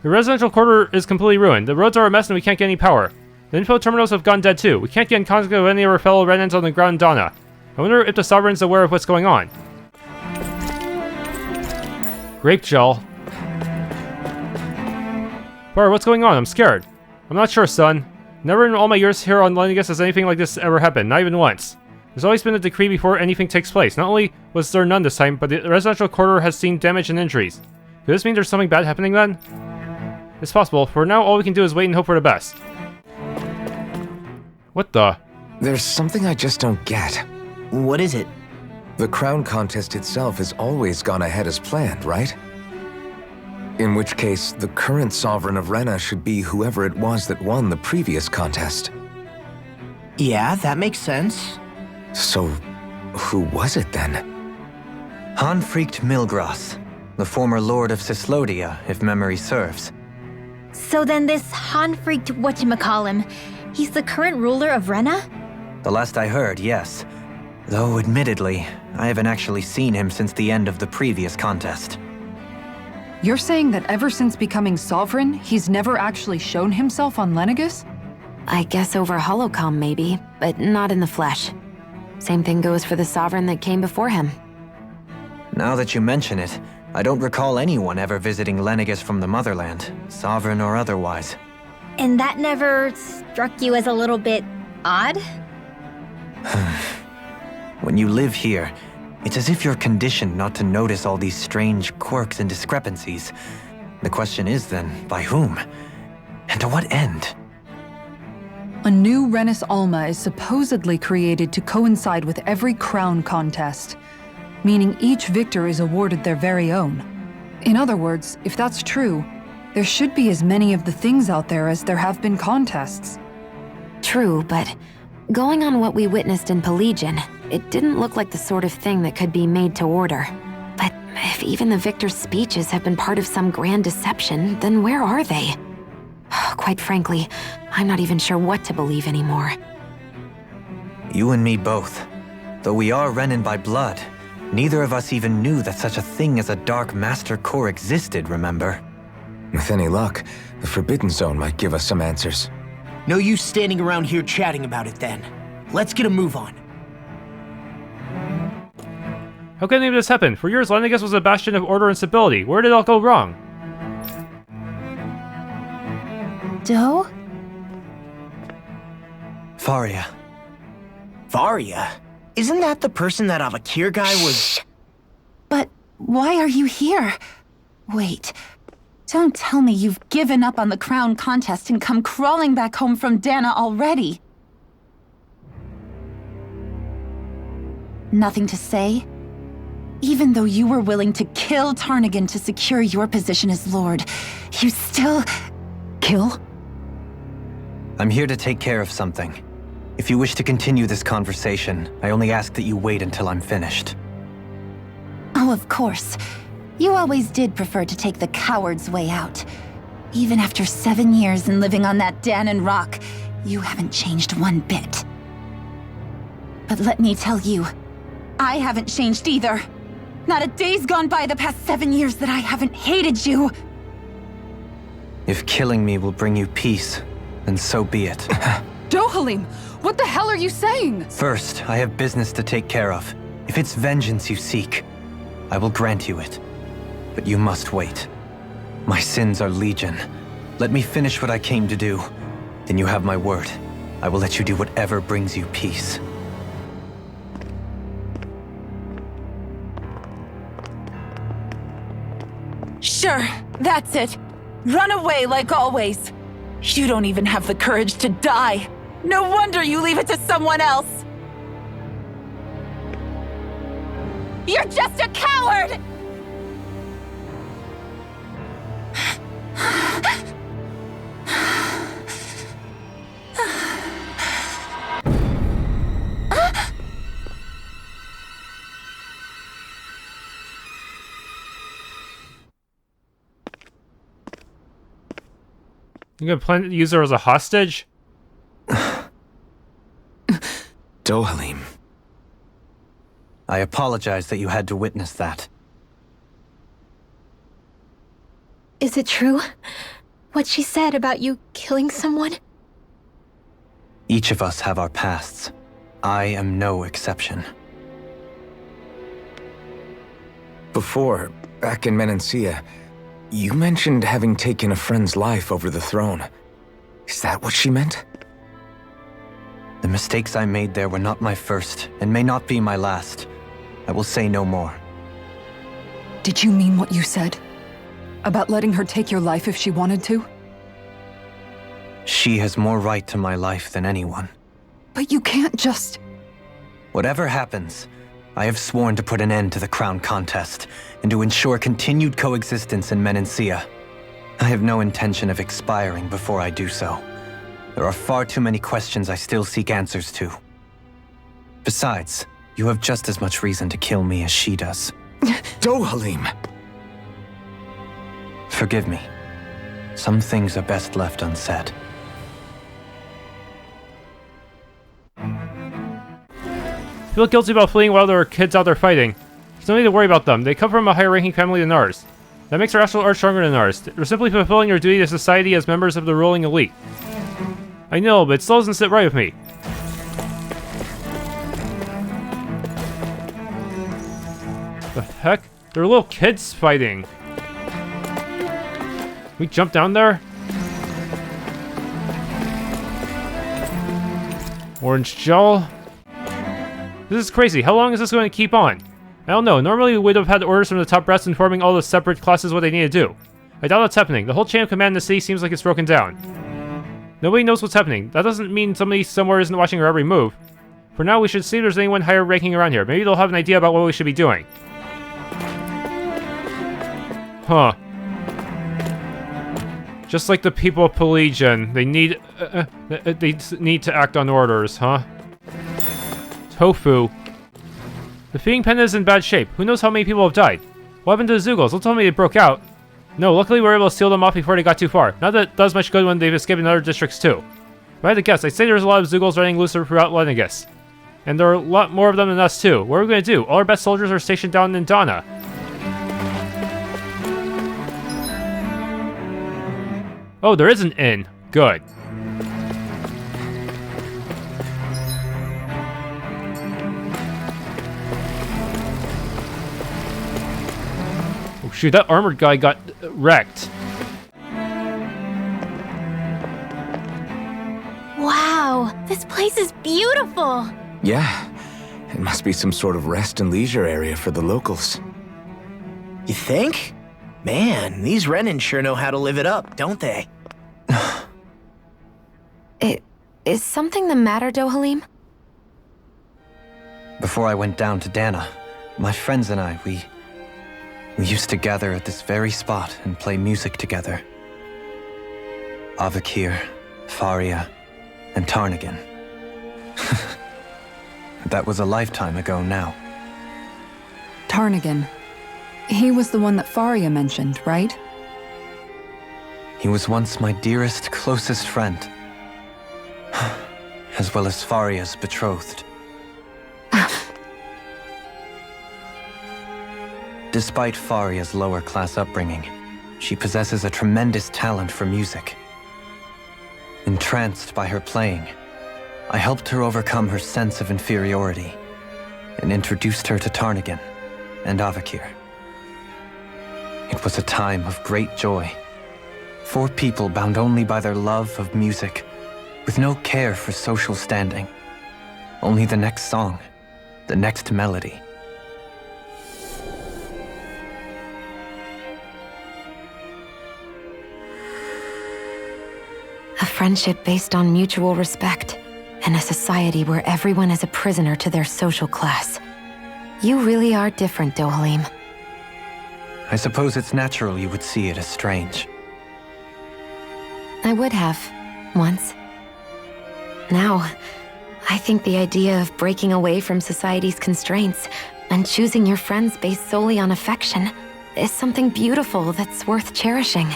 The residential quarter is completely ruined. The roads are a mess and we can't get any power. The info terminals have gone dead too. We can't get in contact with any of our fellow Renans on the ground in Dahna. I wonder if the Sovereign's aware of what's going on. Grape gel. Bar, what's going on? I'm scared. I'm not sure, son. Never in all my years here on Lenegis has anything like this ever happened, not even once. There's always been a decree before anything takes place. Not only was there none this time, but the residential quarter has seen damage and injuries. Could this mean there's something bad happening then? It's possible. For now, all we can do is wait and hope for the best. What the? There's something I just don't get. What is it? The crown contest itself has always gone ahead as planned, right? In which case, the current sovereign of Renan should be whoever it was that won the previous contest. Yeah, that makes sense. So, who was it then? Hanfried Milgras, the former lord of Cislodia, if memory serves. So then this Hanfried whatchamacallem, he's the current ruler of Rena? The last I heard, yes. Though, admittedly, I haven't actually seen him since the end of the previous contest. You're saying that ever since becoming sovereign, he's never actually shown himself on Lenegis? I guess over holocom maybe, but not in the flesh. Same thing goes for the sovereign that came before him. Now that you mention it, I don't recall anyone ever visiting Lenegis from the motherland, sovereign or otherwise. And that never struck you as a little bit odd? When you live here, it's as if you're conditioned not to notice all these strange quirks and discrepancies. The question is then, by whom? And to what end? A new Renis Alma is supposedly created to coincide with every crown contest, meaning each victor is awarded their very own. In other words, if that's true, there should be as many of the things out there as there have been contests. True, but going on what we witnessed in Pelegion, it didn't look like the sort of thing that could be made to order. But if even the victor's speeches have been part of some grand deception, then where are they? Quite frankly, I'm not even sure what to believe anymore. You and me both. Though we are Renan by blood, neither of us even knew that such a thing as a Dark Master Core existed, remember? With any luck, the Forbidden Zone might give us some answers. No use standing around here chatting about it then. Let's get a move on. How can any of this happen? For years, Lenegis was a bastion of order and stability. Where did it all go wrong? Doe? Faria. Varia? Isn't that the person that Avakir guy was... But why are you here? Wait. Don't tell me you've given up on the crown contest and come crawling back home from Dahna already. Nothing to say? Even though you were willing to kill Tarnagan to secure your position as Lord, you still... Kill? I'm here to take care of something. If you wish to continue this conversation, I only ask that you wait until I'm finished. Oh, of course. You always did prefer to take the coward's way out. Even after 7 years and living on that Dahnan rock, you haven't changed one bit. But let me tell you, I haven't changed either. Not a day's gone by the past 7 years that I haven't hated you! If killing me will bring you peace, then so be it. Dohalim, what the hell are you saying? First, I have business to take care of. If it's vengeance you seek, I will grant you it. But you must wait. My sins are legion. Let me finish what I came to do. Then you have my word. I will let you do whatever brings you peace. Sure, that's it. Run away like always. You don't even have the courage to die. No wonder you leave it to someone else. You're just a coward! You gonna plan to use her as a hostage? Dohalim. I apologize that you had to witness that. Is it true? What she said about you killing someone? Each of us have our pasts. I am no exception. Before, back in Menancia, you mentioned having taken a friend's life over the throne. Is that what she meant? The mistakes I made there were not my first, and may not be my last. I will say no more. Did you mean what you said? About letting her take your life if she wanted to? She has more right to my life than anyone. But you can't just... Whatever happens, I have sworn to put an end to the crown contest, and to ensure continued coexistence in Menancia. I have no intention of expiring before I do so. There are far too many questions I still seek answers to. Besides, you have just as much reason to kill me as she does. Dohalim! Forgive me. Some things are best left unsaid. Feel guilty about fleeing while there are kids out there fighting. There's no need to worry about them. They come from a higher-ranking family than ours. That makes our astral art stronger than ours. They're simply fulfilling their duty to society as members of the ruling elite. I know, but it still doesn't sit right with me. The heck? There are little kids fighting. We jump down there? Orange gel? This is crazy. How long is this going to keep on? I don't know. Normally we would have had orders from the top brass informing all the separate classes what they need to do. I doubt that's happening. The whole chain of command in the city seems like it's broken down. Nobody knows what's happening. That doesn't mean somebody somewhere isn't watching our every move. For now, we should see if there's anyone higher ranking around here. Maybe they'll have an idea about what we should be doing. Huh. Just like the people of Pelegion, they need to act on orders, huh? Tofu. The feeding pen is in bad shape. Who knows how many people have died? What happened to the Zugals? Don't tell me they broke out. No, luckily we were able to seal them off before they got too far. Not that it does much good when they've escaped in other districts too. If I had to guess, I'd say there's a lot of Zugals running loose throughout Lenegis. And there are a lot more of them than us too. What are we going to do? All our best soldiers are stationed down in Dahna. Oh, there is an inn. Good. Oh shoot, that armored guy got wrecked. Wow, this place is beautiful! Yeah. It must be some sort of rest and leisure area for the locals. You think? Man, these Renans sure know how to live it up, don't they? Is something the matter, Dohalim? Before I went down to Dahna, my friends and I, we used to gather at this very spot and play music together. Avakir, Faria, and Tarnagin. That was a lifetime ago now. Tarnagin. He was the one that Faria mentioned, right? He was once my dearest, closest friend. As well as Faria's betrothed. Despite Faria's lower-class upbringing, she possesses a tremendous talent for music. Entranced by her playing, I helped her overcome her sense of inferiority and introduced her to Tarnagin and Avakir. It was a time of great joy. 4 people bound only by their love of music, with no care for social standing. Only the next song, the next melody. A friendship based on mutual respect, and a society where everyone is a prisoner to their social class. You really are different, Dohalim. I suppose it's natural you would see it as strange. I would have, once. Now, I think the idea of breaking away from society's constraints and choosing your friends based solely on affection is something beautiful that's worth cherishing.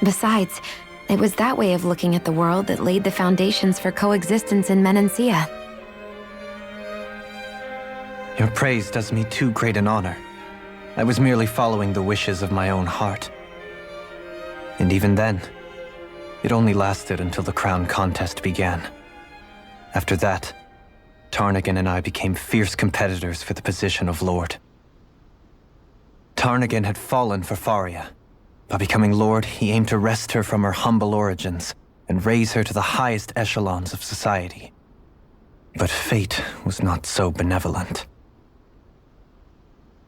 Besides, it was that way of looking at the world that laid the foundations for coexistence in Menancia. Your praise does me too great an honor. I was merely following the wishes of my own heart. And even then, it only lasted until the crown contest began. After that, Tarnagin and I became fierce competitors for the position of Lord. Tarnagin had fallen for Faria. By becoming Lord, he aimed to wrest her from her humble origins and raise her to the highest echelons of society. But fate was not so benevolent.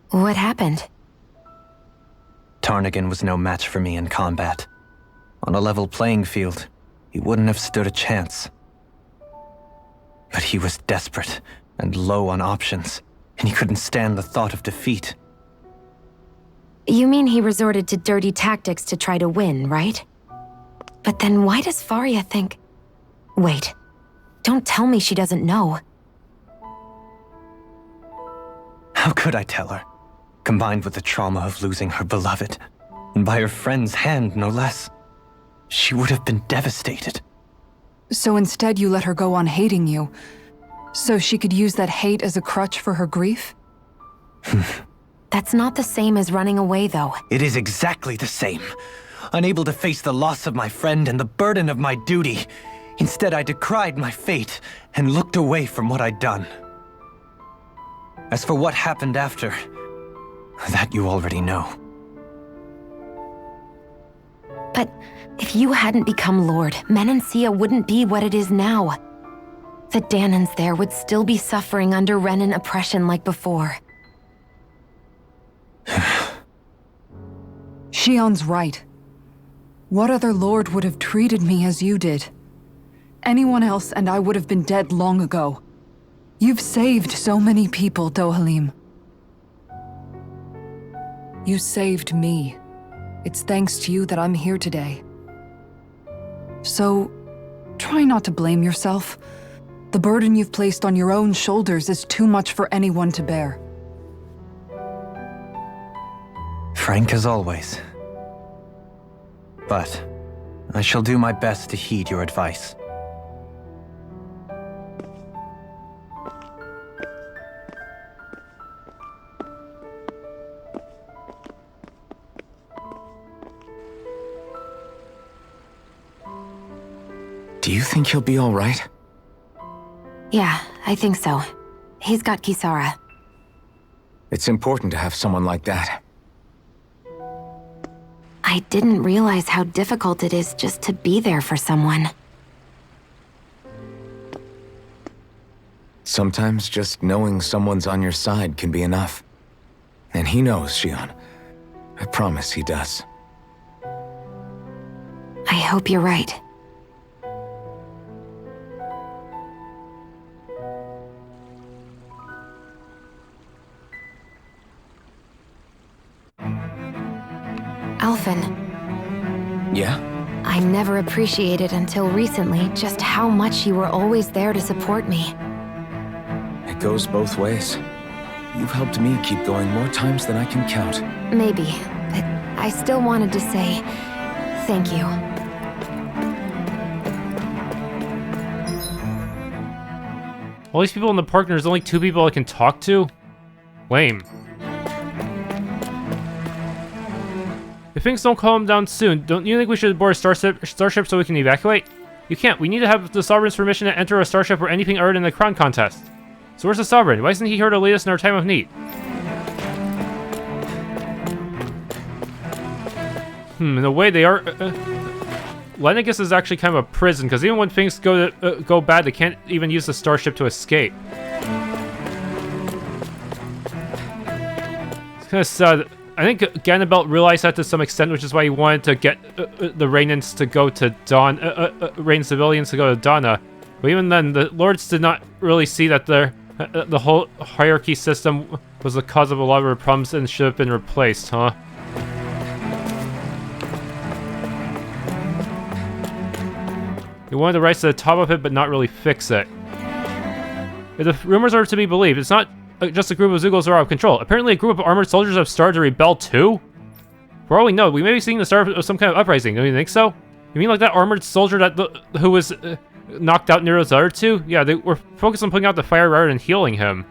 What happened? Tarnagin was no match for me in combat. On a level playing field, he wouldn't have stood a chance. But he was desperate and low on options, and he couldn't stand the thought of defeat. You mean he resorted to dirty tactics to try to win, right? But then why does Faria think... Wait, don't tell me she doesn't know. How could I tell her? Combined with the trauma of losing her beloved, and by her friend's hand, no less, she would have been devastated. So instead you let her go on hating you, so she could use that hate as a crutch for her grief? That's not the same as running away, though. It is exactly the same. Unable to face the loss of my friend and the burden of my duty, instead I decried my fate and looked away from what I'd done. As for what happened after, that you already know. But if you hadn't become Lord, Menancia wouldn't be what it is now. The Dahnans there would still be suffering under Renan oppression like before. Shionne's right. What other lord would have treated me as you did? Anyone else and I would have been dead long ago. You've saved so many people, Dohalim. You saved me. It's thanks to you that I'm here today. So, try not to blame yourself. The burden you've placed on your own shoulders is too much for anyone to bear. Frank as always. But I shall do my best to heed your advice. Do you think he'll be all right? Yeah, I think so. He's got Kisara. It's important to have someone like that. I didn't realize how difficult it is just to be there for someone. Sometimes just knowing someone's on your side can be enough. And he knows, Shionne. I promise he does. I hope you're right. Alphen. Yeah? I never appreciated until recently just how much you were always there to support me. It goes both ways. You've helped me keep going more times than I can count. Maybe, but I still wanted to say thank you. All these people in the park and there's only 2 people I can talk to? Lame. If things don't calm down soon, don't you think we should board a starship so we can evacuate? You can't. We need to have the Sovereign's permission to enter a starship or anything other than the crown contest. So where's the Sovereign? Why isn't he here to lead us in our time of need? In a way, they are... Lenegis is actually kind of a prison, because even when things go bad, they can't even use the starship to escape. It's kind of sad. I think Ganabelt realized that to some extent, which is why he wanted to get the Renans to go to Renan civilians to go to Dahna. But even then, the Lords did not really see that the whole hierarchy system was the cause of a lot of their problems and should have been replaced, huh? They wanted to rise to the top of it, but not really fix it. If the rumors are to be believed, it's not just a group of Zeugles who are out of control. Apparently a group of armored soldiers have started to rebel too? For all we know, we may be seeing the start of some kind of uprising. Don't you think so? You mean like that armored soldier who was knocked out near those other two? Yeah, they were focused on putting out the fire rather than healing him.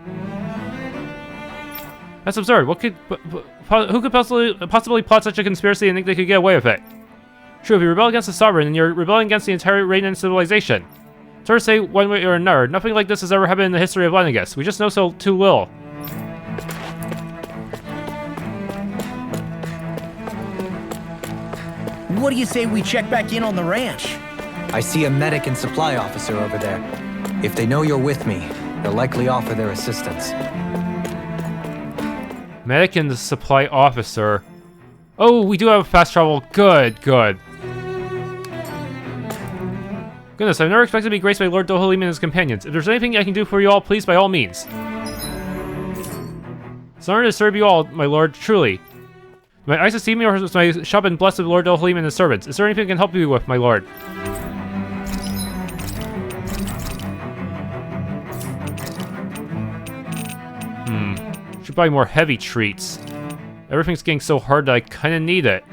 That's absurd. Who could possibly plot such a conspiracy and think they could get away with it? True, if you rebel against the Sovereign, then you're rebelling against the entire Renan civilization. It's hard to say one way or another. Nothing like this has ever happened in the history of Lenegis. We just know so too little. What do you say we check back in on the ranch? I see a medic and supply officer over there. If they know you're with me, they'll likely offer their assistance. Medic and the supply officer. Oh, we do have fast travel. Good, good. Goodness, I've never expected to be graced by Lord Dohalim and his companions. If there's anything I can do for you all, please, by all means. It's an honor to serve you all, my lord, truly. My eyes deceive me, or is my shop been blessed with Lord Dohalim and his servants? Is there anything I can help you with, my lord? Should buy more heavy treats. Everything's getting so hard that I kinda need it.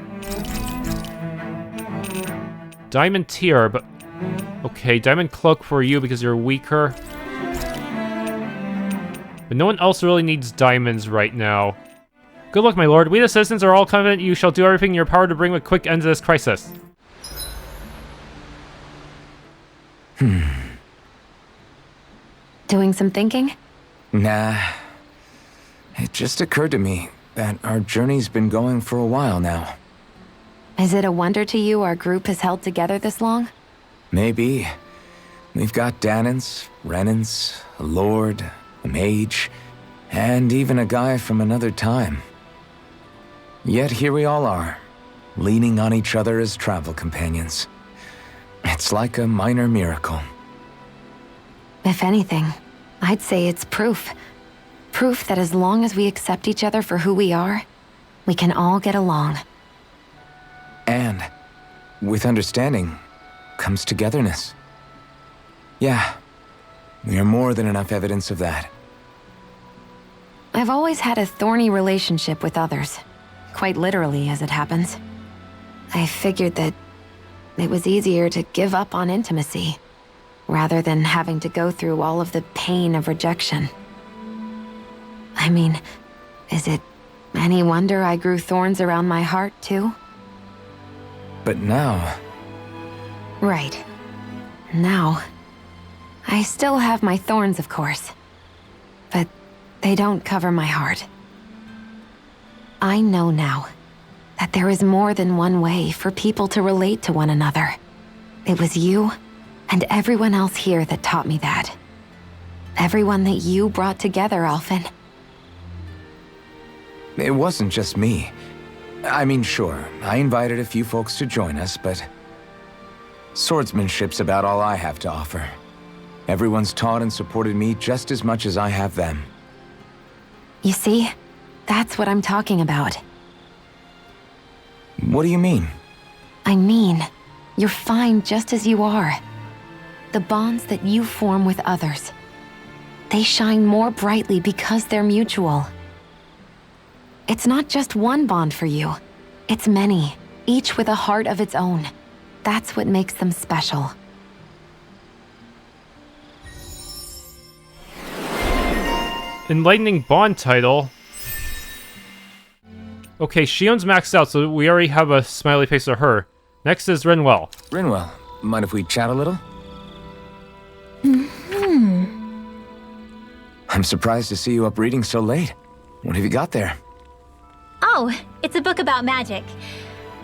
Diamond tier, but... Okay, diamond cloak for you because you're weaker. But no one else really needs diamonds right now. Good luck, my lord. We the citizens are all confident you shall do everything in your power to bring a quick end to this crisis. Doing some thinking? Nah. It just occurred to me that our journey's been going for a while now. Is it a wonder to you our group has held together this long? Maybe. We've got Dahnans, Renans, a lord, a mage, and even a guy from another time. Yet here we all are, leaning on each other as travel companions. It's like a minor miracle. If anything, I'd say it's proof. Proof that as long as we accept each other for who we are, we can all get along. And with understanding comes togetherness. Yeah, we are more than enough evidence of that. I've always had a thorny relationship with others. Quite literally, as it happens. I figured that it was easier to give up on intimacy, rather than having to go through all of the pain of rejection. I mean, is it any wonder I grew thorns around my heart, too? But now... Right. Now... I still have my thorns, of course. But they don't cover my heart. I know now that there is more than one way for people to relate to one another. It was you and everyone else here that taught me that. Everyone that you brought together, Alphen. It wasn't just me. I mean, sure, I invited a few folks to join us, but... swordsmanship's about all I have to offer. Everyone's taught and supported me just as much as I have them. You see? That's what I'm talking about. What do you mean? I mean, you're fine just as you are. The bonds that you form with others, they shine more brightly because they're mutual. It's not just one bond for you. It's many, each with a heart of its own. That's what makes them special. Enlightening bond title. Okay, Shionne's maxed out, so we already have a smiley face of her. Next is Rinwell. Rinwell, mind if we chat a little? I'm surprised to see you up reading so late. What have you got there? Oh, it's a book about magic.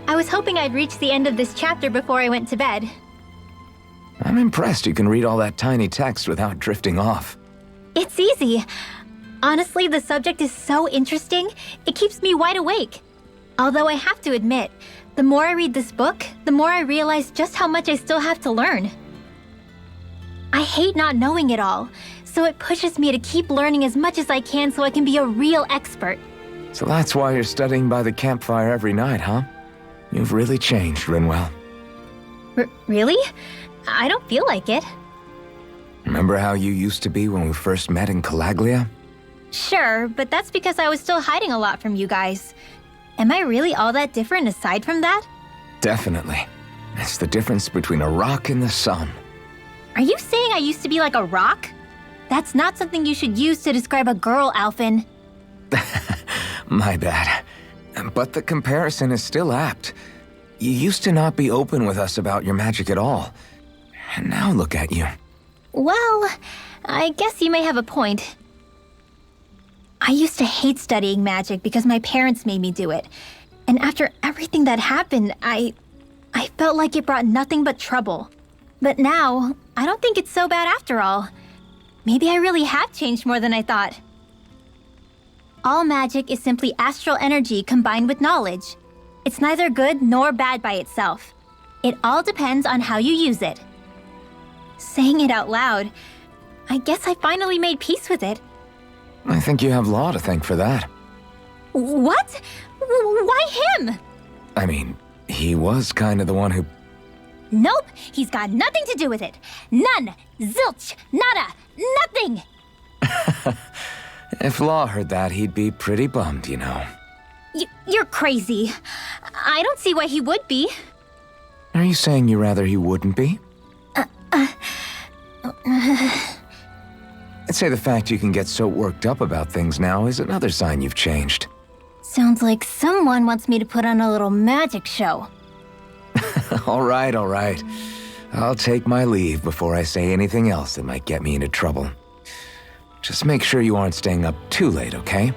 I was hoping I'd reach the end of this chapter before I went to bed. I'm impressed you can read all that tiny text without drifting off. It's easy. Honestly, the subject is so interesting, it keeps me wide awake. Although I have to admit, the more I read this book, the more I realize just how much I still have to learn. I hate not knowing it all, so it pushes me to keep learning as much as I can so I can be a real expert. So that's why you're studying by the campfire every night, huh? You've really changed, Rinwell. Really? I don't feel like it. Remember how you used to be when we first met in Calaglia? Sure, but that's because I was still hiding a lot from you guys. Am I really all that different aside from that? Definitely. It's the difference between a rock and the sun. Are you saying I used to be like a rock? That's not something you should use to describe a girl, Alphen. My bad. But the comparison is still apt. You used to not be open with us about your magic at all. And now look at you. Well, I guess you may have a point. I used to hate studying magic because my parents made me do it. And after everything that happened, I felt like it brought nothing but trouble. But now, I don't think it's so bad after all. Maybe I really have changed more than I thought. All magic is simply astral energy combined with knowledge. It's neither good nor bad by itself. It all depends on how you use it. Saying it out loud, I guess I finally made peace with it. I think you have Law to thank for that. What? Why him? I mean, he was kind of the one who... Nope, he's got nothing to do with it. None. Zilch. Nada. Nothing. If Law heard that, he'd be pretty bummed, you know. You're crazy. I don't see why he would be. Are you saying you rather he wouldn't be? I'd say the fact you can get so worked up about things now is another sign you've changed. Sounds like someone wants me to put on a little magic show. All right. I'll take my leave before I say anything else that might get me into trouble. Just make sure you aren't staying up too late, okay?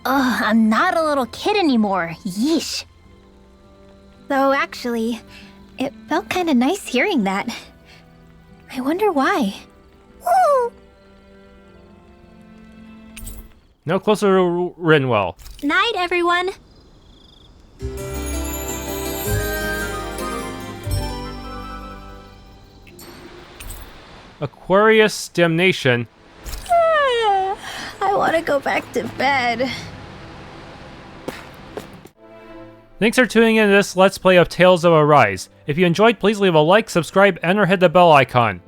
Ugh, I'm not a little kid anymore. Yeesh. Though actually, it felt kind of nice hearing that. I wonder why. Woo! Now closer to Rinwell. Night, everyone. Aquarius Damnation. I want to go back to bed. Thanks for tuning in to this Let's Play of Tales of Arise. If you enjoyed, please leave a like, subscribe, and or hit the bell icon.